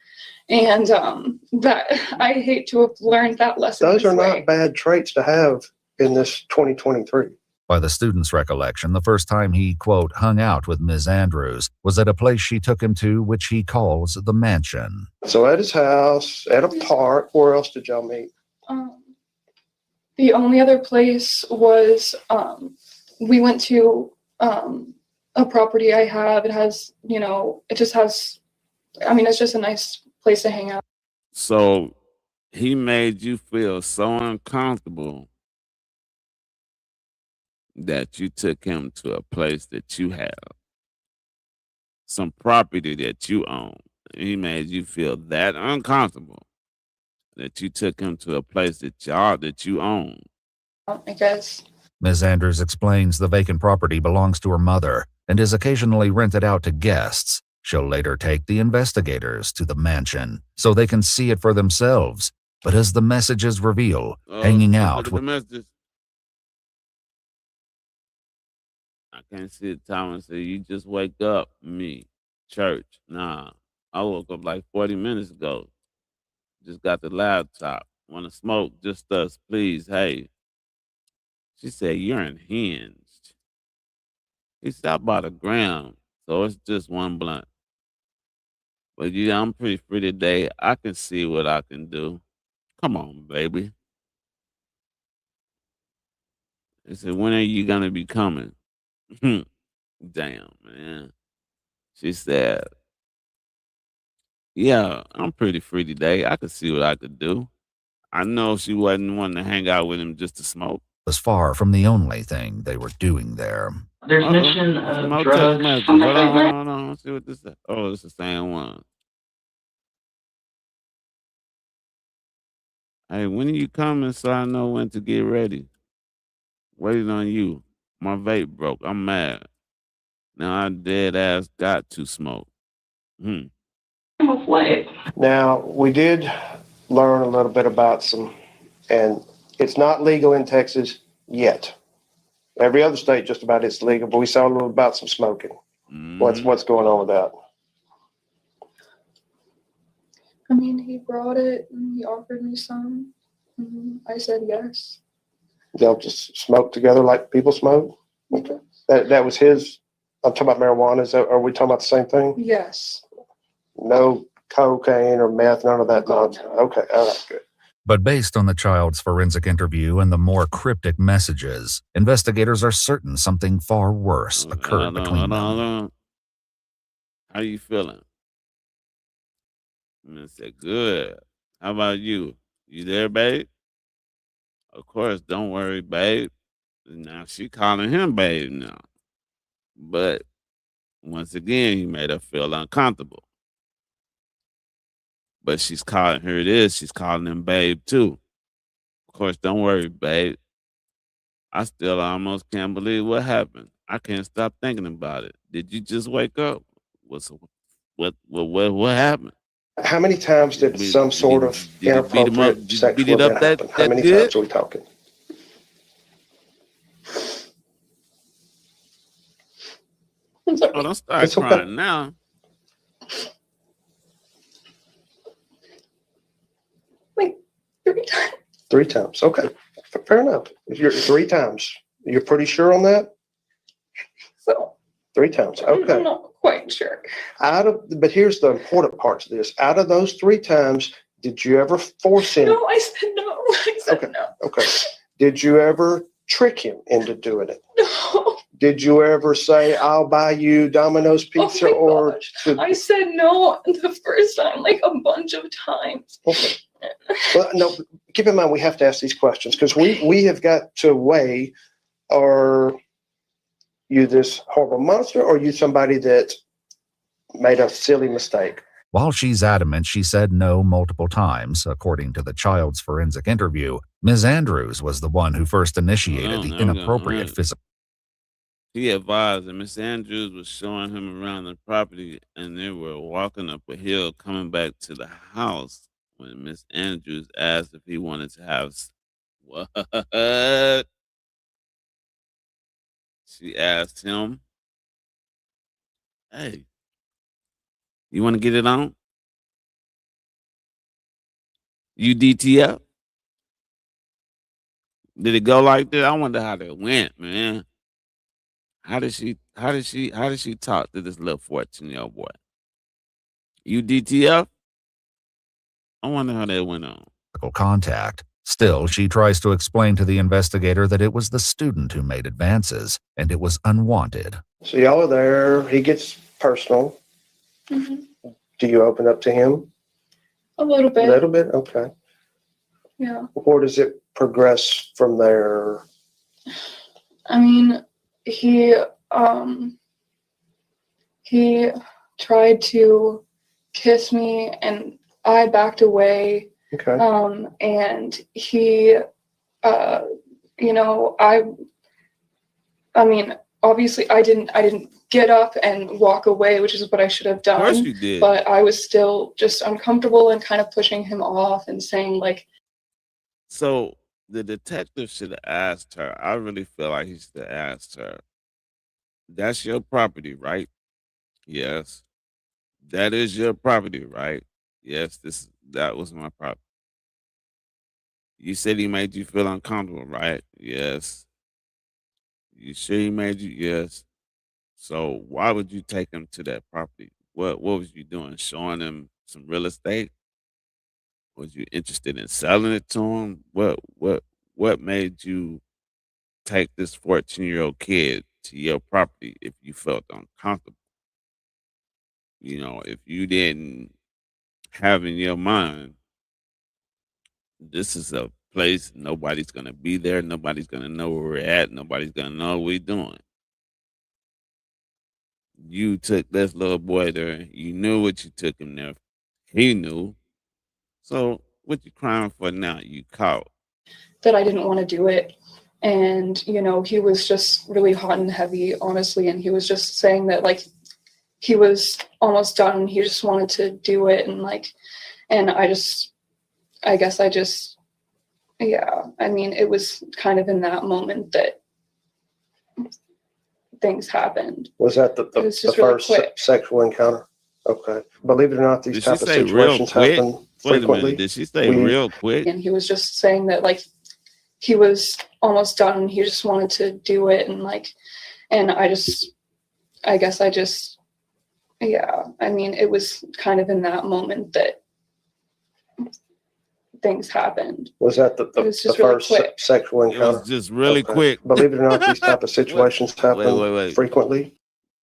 and that I hate to have learned that lesson. Those are not bad traits to have in this 2023. By the student's recollection, the first time he, quote, hung out with Ms. Andrews was at a place she took him to, which he calls the mansion. So at his house, at a park, where else did y'all meet? The only other place was we went to a property I have. It has, you know, it just has, I mean, it's just a nice place to hang out. So he made you feel so uncomfortable that you took him to a place that you have, some property that you own. He made you feel that uncomfortable that you took him to a place that you own. I guess. Ms. Andrews explains the vacant property belongs to her mother and is occasionally rented out to guests. She'll later take the investigators to the mansion so they can see it for themselves. But as the messages reveal, hanging out with... I can't see the time and say, you just wake up, me, church. Nah, I woke up like 40 minutes ago. Just got the laptop. Want to smoke? Just us, please. Hey. She said, you're unhinged. He stopped by the gram, so it's just one blunt. But yeah, I'm pretty free today. I can see what I can do. Come on, baby. He said, when are you going to be coming? Damn, man. She said, yeah, I'm pretty free today. I could see what I could do. I know she wasn't wanting to hang out with him just to smoke. Was far from the only thing they were doing there. There's mention of No drugs. text messages. Hold on. Let's see what this is. Oh, it's the same one. Hey, when are you coming so I know when to get ready? Waiting on you. My vape broke. I'm mad. Now I dead ass got to smoke. Now, we did learn a little bit about some, and it's not legal in Texas yet. Every other state just about is legal, but we saw a little about some smoking. What's going on with that? I mean, he brought it and he offered me some. I said yes. They'll just smoke together like people smoke? Okay. That was his. I'm talking about marijuana. Are we talking about the same thing? Yes. No cocaine or meth, none of that nonsense. Okay, all right, good. But based on the child's forensic interview and the more cryptic messages, investigators are certain something far worse occurred between them. How you feeling? I said, good. How about you? You there, babe? Of course, don't worry, babe. Now she calling him babe now. But once again, he made her feel uncomfortable. But she's calling him babe too. Of course, don't worry, babe. I still almost can't believe what happened. I can't stop thinking about it. Did you just wake up? What happened? How many times did some sort of inappropriate sexual event happen? How many times are we talking? Oh, don't start crying now. 3 times. 3 times. Okay. Fair enough. You're 3 times. You're pretty sure on that? So 3 times. Okay. I'm not quite sure. But here's the important part to this. Out of those 3 times, did you ever force him? No, I said no. I said no. Okay. Did you ever trick him into doing it? No. Did you ever say, I'll buy you Domino's pizza I said no the first time, like a bunch of times. Okay. Well, no, keep in mind, we have to ask these questions because we have got to weigh, are you this horrible monster or are you somebody that made a silly mistake? While she's adamant she said no multiple times, according to the child's forensic interview, Ms. Andrews was the one who first initiated the inappropriate physical. He advised that Miss Andrews was showing him around the property and they were walking up a hill coming back to the house when Miss Andrews asked if he wanted to have what? She asked him, hey, you want to get it on? You DTF? Did it go like that? I wonder how that went, man. How did she talk to this little 14-year-old boy? You DTF? I wonder how that went on. Contact. Still, she tries to explain to the investigator that it was the student who made advances and it was unwanted. So y'all are there. He gets personal. Mm-hmm. Do you open up to him? A little bit. A little bit? Okay. Yeah. Where does it progress from there? I mean, he tried to kiss me and I backed away. Okay. And he, I mean, obviously I didn't get up and walk away, which is what I should have done. Of course you did. But I was still just uncomfortable and kind of pushing him off and saying like. So the detective should have asked her. I really feel like he should have asked her, that's your property, right? Yes. That is your property, right? Yes, that was my property. You said he made you feel uncomfortable, right? Yes. You sure he made you? Yes. So why would you take him to that property? What was you doing? Showing him some real estate? Was you interested in selling it to him? What made you take this 14-year-old kid to your property if you felt uncomfortable? You know, if you didn't have in your mind, this is a place, nobody's going to be there. Nobody's going to know where we're at. Nobody's going to know what we're doing. You took this little boy there. You knew what you took him there. He knew. So what you crying for now? You caught. That I didn't want to do it. And, he was just really hot and heavy, honestly. And he was just saying that, like, he was almost done. He just wanted to do it. And I mean, it was kind of in that moment that things happened. Was that the first sexual encounter? Okay. Believe it or not, these type of situations happen frequently. Did she say real quick? And he was just saying that, like, he was almost done. He just wanted to do it. And I mean, it was kind of in that moment that things happened. Was that the first sexual encounter? It was just really quick. Believe it or not, these type of situations happen frequently.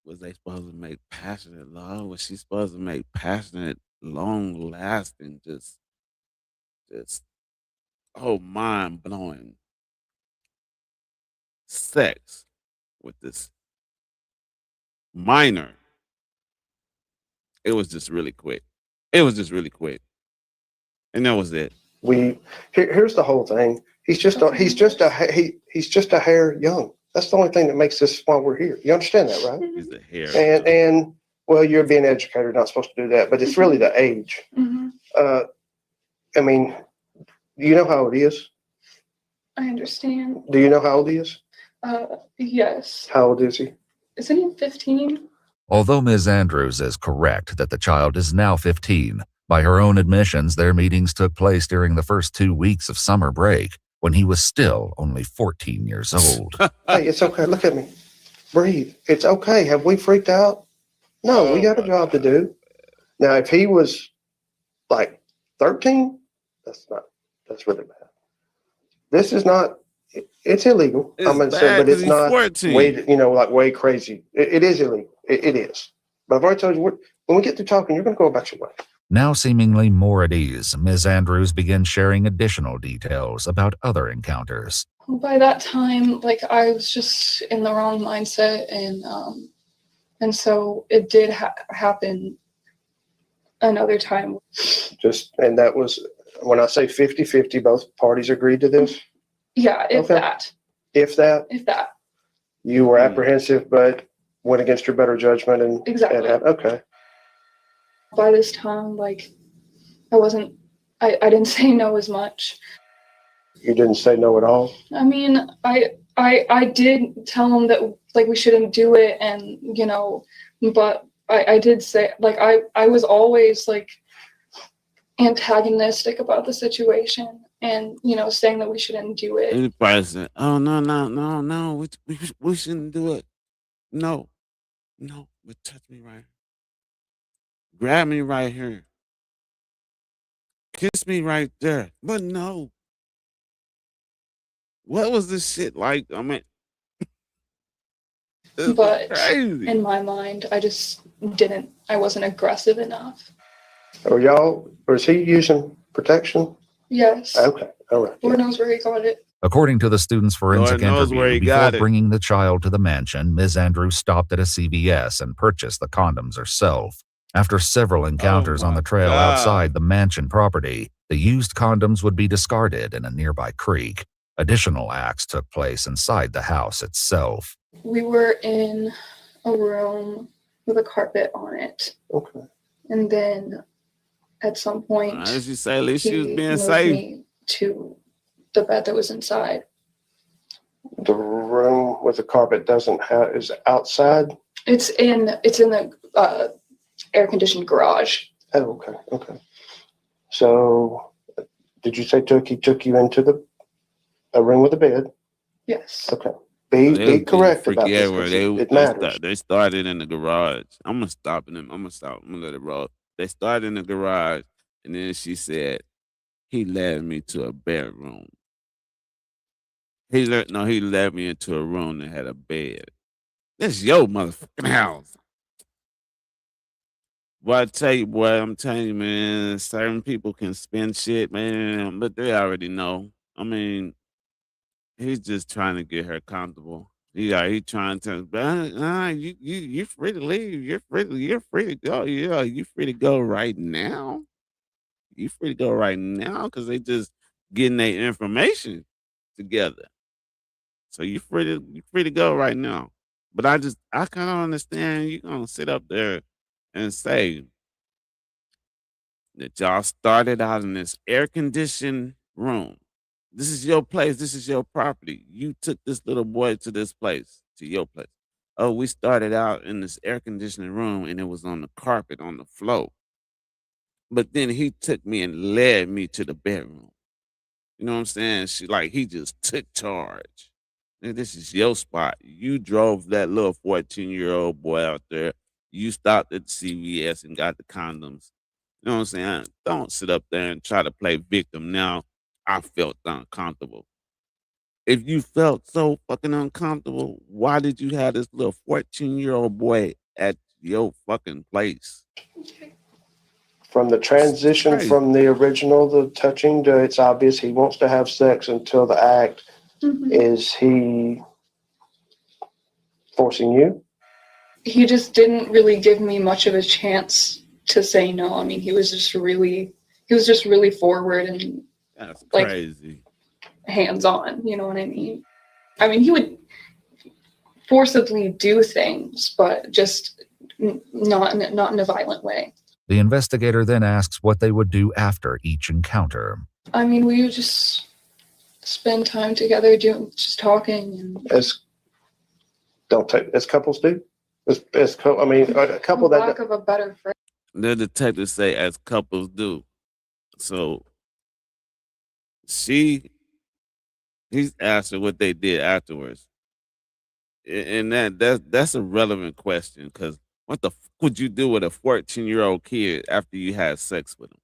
Was they supposed to make passionate love? Was she supposed to make passionate, long lasting, just mind blowing sex with this minor? It was just really quick. And that was it. Here's the whole thing. He's just a hair young. That's the only thing that makes this why we're here. You understand that, right? He's a hair. And well, you're being an educator, not supposed to do that, but it's really the age. Mm-hmm. I mean, do you know how old he is? I understand. Do you know how old he is? Yes. How old is he? Isn't he 15? Although Ms. Andrews is correct that the child is now 15, By her own admissions, their meetings took place during the first 2 weeks of summer break, when he was still only 14 years old. Hey, it's okay. Look at me. Breathe. It's okay. Have we freaked out? No, we got a job to do. Now, if he was like 13, that's really bad. This is not, it's illegal. It's I'm going to say, bad but it's 'cause he's not 14. way, way crazy. It is illegal. It is. But I've already told you, when we get to talking, you're going to go about your way. Now seemingly more at ease, Ms. Andrews began sharing additional details about other encounters. By that time, like, I was just in the wrong mindset, and so it did happen another time. And that was, when I say 50-50, both parties agreed to this? Yeah, if that. If that? If that. You were apprehensive, but went against your better judgment and Exactly. Okay. By this time, like, I didn't say no as much. You didn't say no at all? I mean, I did tell him that, like, we shouldn't do it, and, you know, but I did say, like, I was always, like, antagonistic about the situation and, you know, saying that we shouldn't do it. And the said, oh, no, we shouldn't do it. No, but touch me right here. Grab me right here. Kiss me right there. But no. What was this shit like? I mean, But crazy. In my mind, I wasn't aggressive enough. Or is he using protection? Yes. Okay, all right. Lord knows where he got it. According to the student's forensic Lord knows where interview, he before got it. bringing the child to the mansion, Ms. Andrews stopped at a CVS and purchased the condoms herself. After several encounters on the trail outside the mansion property, the used condoms would be discarded in a nearby creek. Additional acts took place inside the house itself. We were in a room with a carpet on it. Okay. And then at some point, As you say, at least she was he being moved safe. me to the bed that was inside. The room with the carpet is outside? It's in the air conditioned garage. Oh, okay. So, did you say he took you into a room with a bed? Yes. Okay. Be correct about this. It matters. They started in the garage. I'm gonna stop them. I'm gonna let it roll. They started in the garage, and then she said, "He led me to a bedroom. He led me into a room that had a bed. This your motherfucking house." Well, I tell you, boy, I'm telling you, man, certain people can spin shit, man, but they already know. I mean, he's just trying to get her comfortable. He trying to, you're free to leave. You're free to go. Yeah, you free to go right now. You free to go right now because they just getting their information together. So you free to go right now. But I kind of understand you gonna sit up there and say that y'all started out in this air conditioned room. This is your place. This is your property. You took this little boy to this place, to your place. Oh, we started out in this air conditioning room and it was on the carpet on the floor. But then he took me and led me to the bedroom. You know what I'm saying? He just took charge. And this is your spot. You drove that little 14-year-old boy out there. You stopped at the CVS and got the condoms. You know what I'm saying? Don't sit up there and try to play victim now. I felt uncomfortable. If you felt so fucking uncomfortable, why did you have this little 14-year-old boy at your fucking place? From the transition from the original, the touching, to it's obvious he wants to have sex until the act. Mm-hmm. Is he forcing you? He just didn't really give me much of a chance to say no. I mean, he was just really forward and that's crazy. Hands-on, you know what I mean? I mean, he would forcibly do things, but just not in a violent way. The investigator then asks what they would do after each encounter. I mean, we would just spend time together, just talking. And as couples do? A couple lack of a better phrase. The detectives say as couples do. So he's asked her what they did afterwards. And that's a relevant question because what the fuck would you do with a 14-year-old kid after you had sex with him?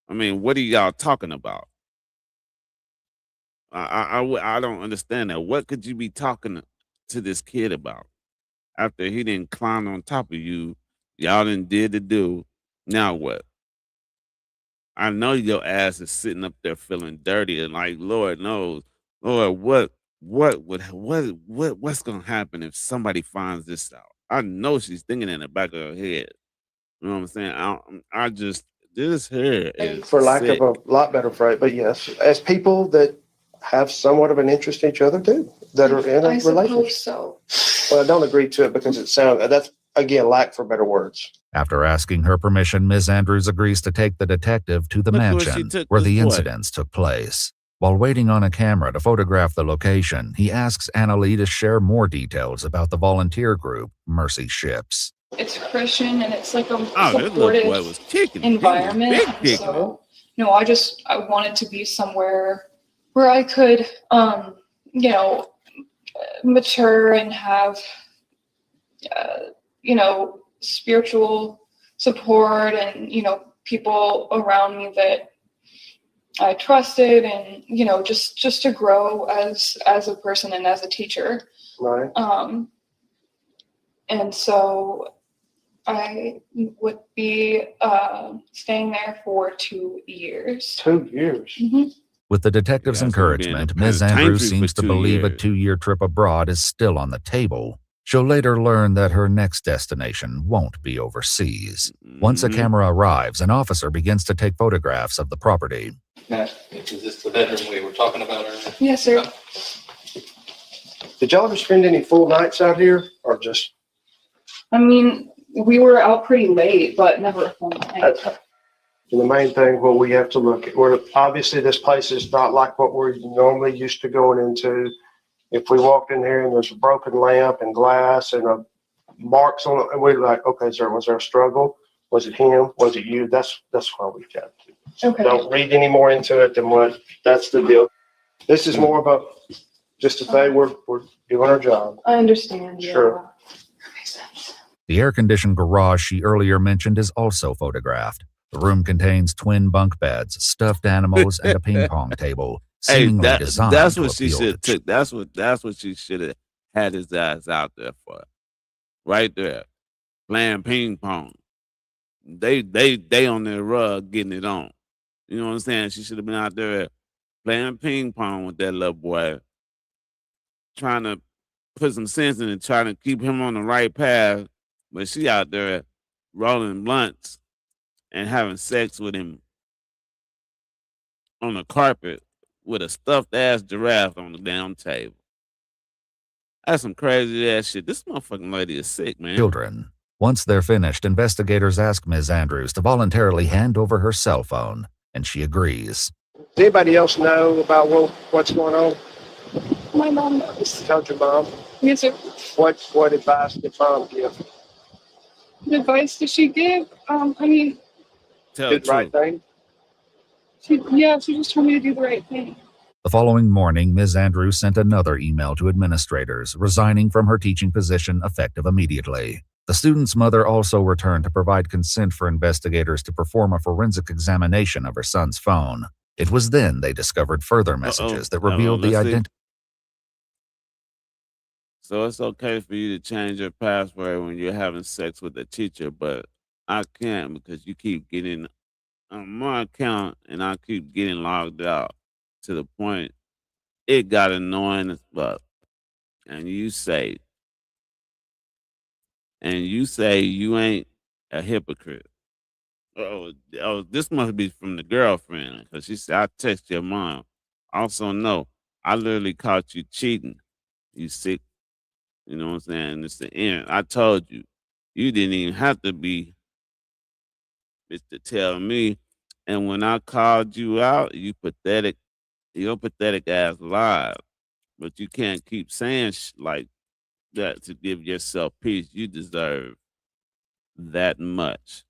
I mean, what are y'all talking about? I don't understand that. What could you be talking to this kid about after he didn't climb on top of you? Y'all didn't did the do. Now what? I know your ass is sitting up there feeling dirty and like, Lord knows, Lord, what's gonna happen if somebody finds this out? I know she's thinking in the back of her head. You know what I'm saying? I just this here is For lack sick. of a lot better phrase, but yes, as people that have somewhat of an interest in each other do, that are in a I relationship. suppose so. Well, I don't agree to it because it sounds, that's again, lack for better words. After asking her permission, Ms. Andrews agrees to take the detective to the Look where she mansion took where this the boy. incidents took place. While waiting on a camera to photograph the location, he asks Annalie to share more details about the volunteer group, Mercy Ships. It's Christian and it's like a Oh, this little boy was kicking. He was environment. big kicking. So, I wanted to be somewhere where I could, mature and have, spiritual support and, people around me that I trusted and, just to grow as a person and as a teacher. Right. And so I would be staying there for 2 years. 2 years. Mm-hmm. With the detective's encouragement, Ms. Andrews seems to believe a 2-year trip abroad is still on the table. She'll later learn that her next destination won't be overseas. Once a camera arrives, an officer begins to take photographs of the property. Matt, is this the bedroom we were talking about earlier? Yes, sir. Did y'all ever spend any full nights out here or just? I mean, we were out pretty late, but never a full night. And the main thing what we have to look at, obviously this place is not like what we're normally used to going into. If we walked in here and there's a broken lamp and glass and marks on it, and we're like, okay, was there a struggle? Was it him? Was it you? That's why we got to. Okay. Don't read any more into it than what, that's the deal. This is more of just to say we're doing our job. I understand. Sure. The air-conditioned garage she earlier mentioned is also photographed. The room contains twin bunk beds, stuffed animals, and a ping pong table, seemingly designed that's what to she appeal should to have took. That's what she should have had his ass out there for. Right there. Playing ping pong. They on their rug getting it on. You know what I'm saying? She should have been out there playing ping pong with that little boy, trying to put some sense in it, trying to keep him on the right path. But she out there rolling blunts and having sex with him on the carpet with a stuffed ass giraffe on the damn table. That's some crazy ass shit. This motherfucking lady is sick, man. children. Once they're finished, investigators ask Ms. Andrews to voluntarily hand over her cell phone, and she agrees. Does anybody else know about what's going on? My mom knows. Told your mom? Yes, sir. What advice did mom give? What advice did she give? Tell do the the right thing? She just told me to do the right thing. The following morning, Ms. Andrews sent another email to administrators, resigning from her teaching position effective immediately. The student's mother also returned to provide consent for investigators to perform a forensic examination of her son's phone. It was then they discovered further messages that revealed the identity. So it's okay for you to change your password when you're having sex with a teacher, but I can't because you keep getting on my account and I keep getting logged out to the point it got annoying as fuck. And you say you ain't a hypocrite. Oh, this must be from the girlfriend because she said, I text your mom. Also, no, I literally caught you cheating. You sick. You know what I'm saying? It's the end. I told you. You didn't even have to be bitch to tell me. And when I called you out, your pathetic ass lied. But you can't keep saying like that to give yourself peace. You deserve that much.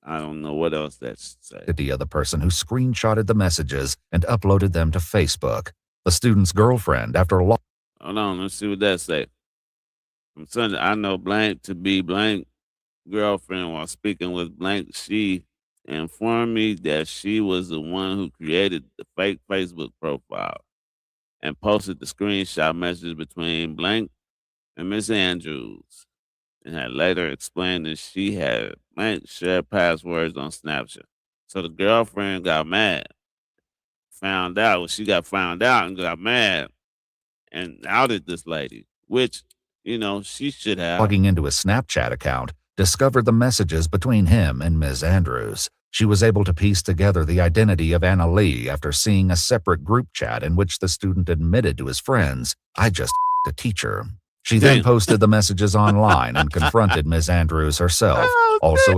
I don't know what else that should say. Of the person who screenshotted the messages and uploaded them to Facebook. The student's girlfriend, after a long... Hold on, let's see what that say. From Sunday, I know blank to be blank girlfriend while speaking with blank. She informed me that she was the one who created the fake Facebook profile and posted the screenshot messages between blank and Miss Andrews, and had later explained that she had blank shared passwords on Snapchat. So the girlfriend got mad, found out. Well, she got found out and got mad and outed this lady, which, you know, she should have. Logging into his Snapchat account, discovered the messages between him and Ms. Andrews. She was able to piece together the identity of Anna Lee after seeing a separate group chat in which the student admitted to his friends, "I just a teacher." She then posted the messages online and confronted Ms. Andrews herself. Also,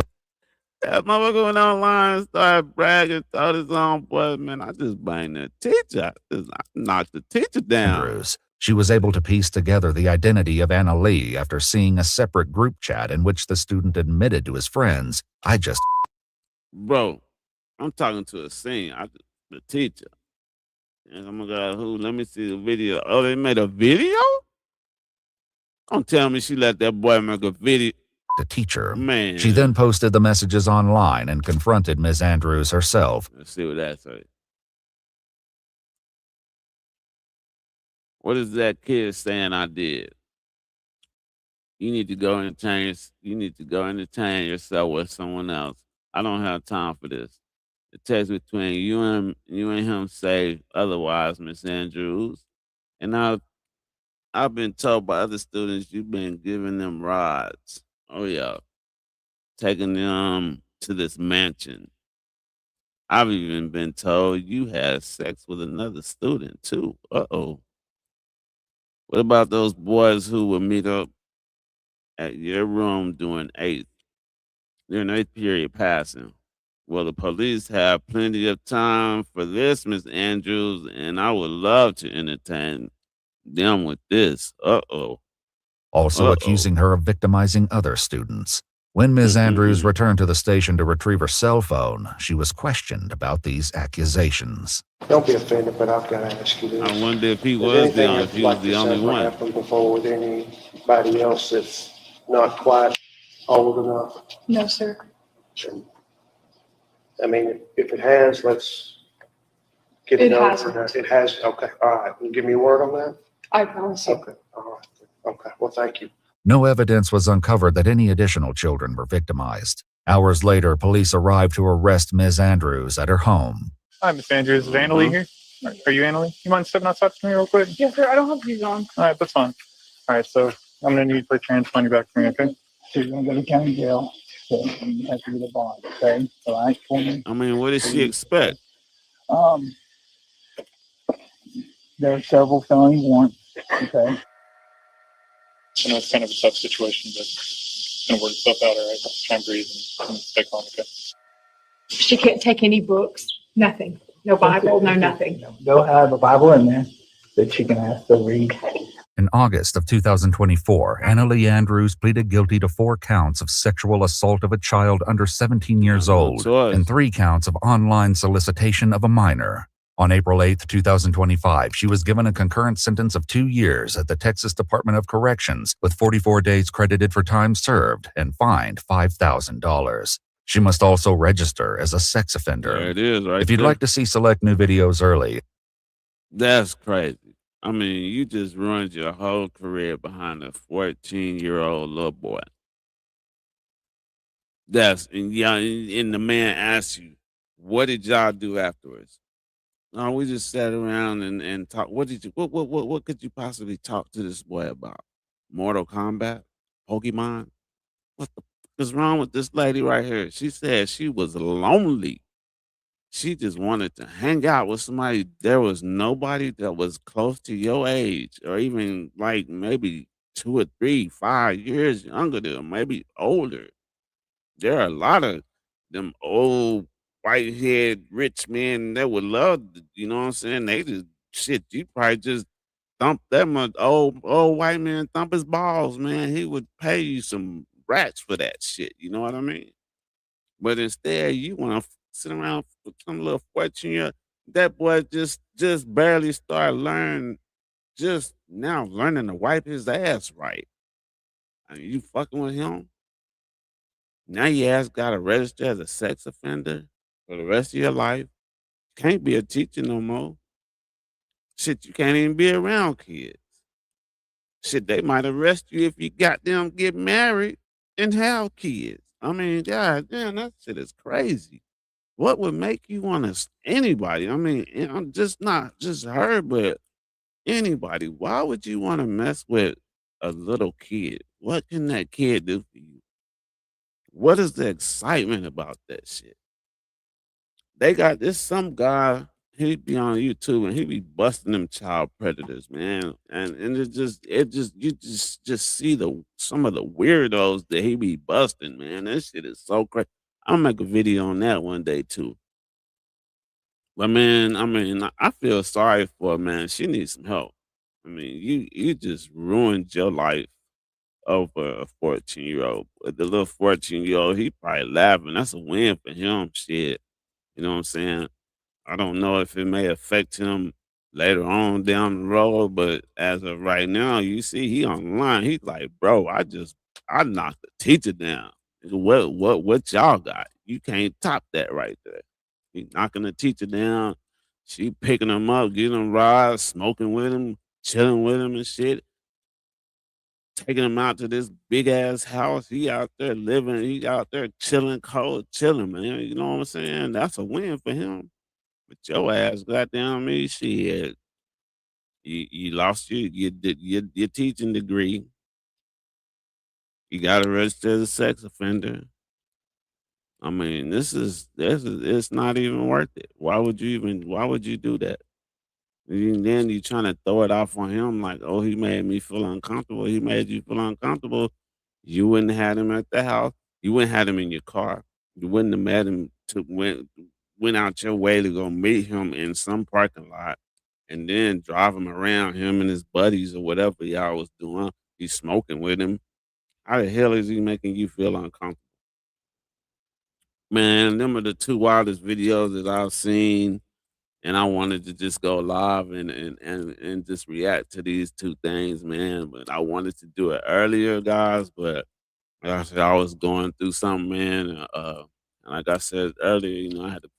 that motherfucker went online, started bragging, thought his own boy, man, I just banged the teacher. I knocked the teacher down. Andrews. She was able to piece together the identity of Anna Lee after seeing a separate group chat in which the student admitted to his friends, "I just..." Bro, I'm talking to a senior, the teacher. And oh my God, who? Let me see the video. Oh, they made a video? Don't tell me she let that boy make a video. The teacher. Man. She then posted the messages online and confronted Ms. Andrews herself. Let's see what that says. What is that kid saying I did? You need to go entertain yourself with someone else. I don't have time for this. The text between you and him say otherwise, Miss Andrews. And I've been told by other students you've been giving them rides. Oh yeah. Taking them to this mansion. I've even been told you had sex with another student too. Uh-oh. What about those boys who would meet up at your room during eighth period passing? Well, the police have plenty of time for this, Miss Andrews, and I would love to entertain them with this. Uh-oh. Also accusing her of victimizing other students. When Ms. Andrews returned to the station to retrieve her cell phone, she was questioned about these accusations. Don't be offended, but I've got to ask you this. I wonder if he was the only one. Happened before with anybody else that's not quite old enough? No, sir. I mean, if it has, let's get it over. It has. Okay. All right. Can you give me a word on that? I promise you. Okay. All right. Okay. Well, thank you. No evidence was uncovered that any additional children were victimized. Hours later, police arrived to arrest Ms. Andrews at her home. Hi, Miss Andrews. Is Anna Lee here? Are you Anna Lee? You mind stepping outside for me real quick? Yes, sir. I don't have these on. All right, that's fine. All right, so I'm going to need to put trans money back for me, okay? So you're going to go to county jail. So you have to get a bond, okay? All right, for me. I mean, what does she expect? There are several felony warrants, okay? I know it's kind of a tough situation, but it's going to work itself out, all right? Just try and breathe and stay calm, okay? She can't take any books, nothing. No Bible, no nothing. They'll have a Bible in there that she can ask to read. In August of 2024, Anna Lee Andrews pleaded guilty to 4 counts of sexual assault of a child under 17 years old and 3 counts of online solicitation of a minor. On April 8, 2025, she was given a concurrent sentence of 2 years at the Texas Department of Corrections with 44 days credited for time served and fined $5,000. She must also register as a sex offender. There it is, right If you'd there. like to see select new videos early, That's crazy. I mean, you just ruined your whole career behind a 14-year-old little boy. And the man asks you, what did y'all do afterwards? No, we just sat around and talked. What could you possibly talk to this boy about? Mortal Kombat? Pokemon? What the fuck is wrong with this lady right here? She said she was lonely. She just wanted to hang out with somebody. There was nobody that was close to your age or even like maybe 2 or 3, 5 years younger than her, maybe older. There are a lot of them old white-haired rich men that would love, you know what I'm saying? They just, shit, you probably just thump that much old white man, thump his balls, man. He would pay you some rats for that shit. You know what I mean? But instead, you want to sit around with some little 14-year. That boy just barely started learning, just now learning to wipe his ass right. I mean, you fucking with him. Now your ass got to register as a sex offender for the rest of your life. Can't be a teacher no more. Shit, you can't even be around kids. Shit, they might arrest you if you got them get married and have kids. I mean, God damn, that shit is crazy. What would make you want to, anybody? I mean, I'm just not just her, but anybody. Why would you want to mess with a little kid? What can that kid do for you? What is the excitement about that shit? They got this some guy, he be on YouTube and he be busting them child predators, man. And you just see some of the weirdos that he be busting, man. That shit is so crazy. I'll make a video on that one day too. But man, I mean, I feel sorry for her, man. She needs some help. I mean, you just ruined your life over a 14-year-old. The little 14-year-old, he probably laughing. That's a win for him. Shit. You know what I'm saying? I don't know if it may affect him later on down the road, but as of right now, you see he online. He's like, bro, I knocked the teacher down. What y'all got? You can't top that right there. He knocking the teacher down. She picking him up, getting him rides, smoking with him, chilling with him and shit. Taking him out to this big ass house. He out there living. He out there chilling, cold, chilling, man. You know what I'm saying? That's a win for him. But your ass, goddamn me, shit. You lost your teaching degree. You got to register as a sex offender. I mean, it's not even worth it. Why would you do that? And then you trying to throw it off on him like, oh, he made me feel uncomfortable. He made you feel uncomfortable. You wouldn't have him at the house. You wouldn't have him in your car. You wouldn't have met him went out your way to go meet him in some parking lot and then drive him around, him and his buddies or whatever y'all was doing. He's smoking with him. How the hell is he making you feel uncomfortable? Man, them are the two wildest videos that I've seen. And I wanted to just go live and just react to these two things, man. But I wanted to do it earlier, guys. But like I said, I was going through something, man. And like I said earlier, you know, I had to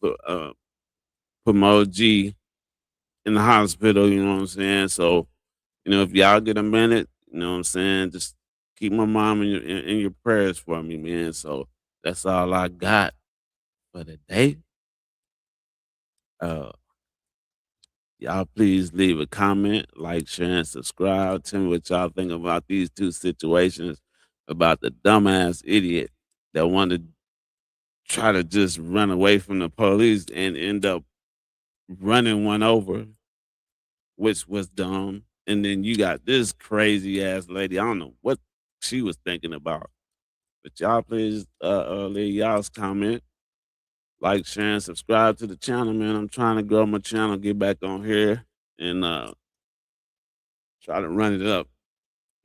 put my OG in the hospital, you know what I'm saying? So, you know, if y'all get a minute, you know what I'm saying, just keep my mom in your prayers for me, man. So that's all I got for the day. Y'all please leave a comment, like, share, and subscribe. Tell me what y'all think about these two situations, about the dumbass idiot that wanted to try to just run away from the police and end up running one over, which was dumb. And then you got this crazy ass lady. I don't know what she was thinking about. But y'all please leave y'all's comment. Like, share, and subscribe to the channel, man. I'm trying to grow my channel, get back on here, and try to run it up.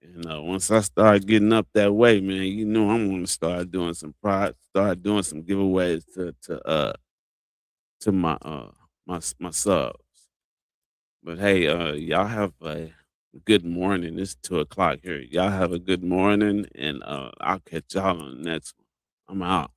And once I start getting up that way, man, you know I'm gonna start doing some giveaways to my subs. But hey, y'all have a good morning. It's 2:00 here. Y'all have a good morning, and I'll catch y'all on the next one. I'm out.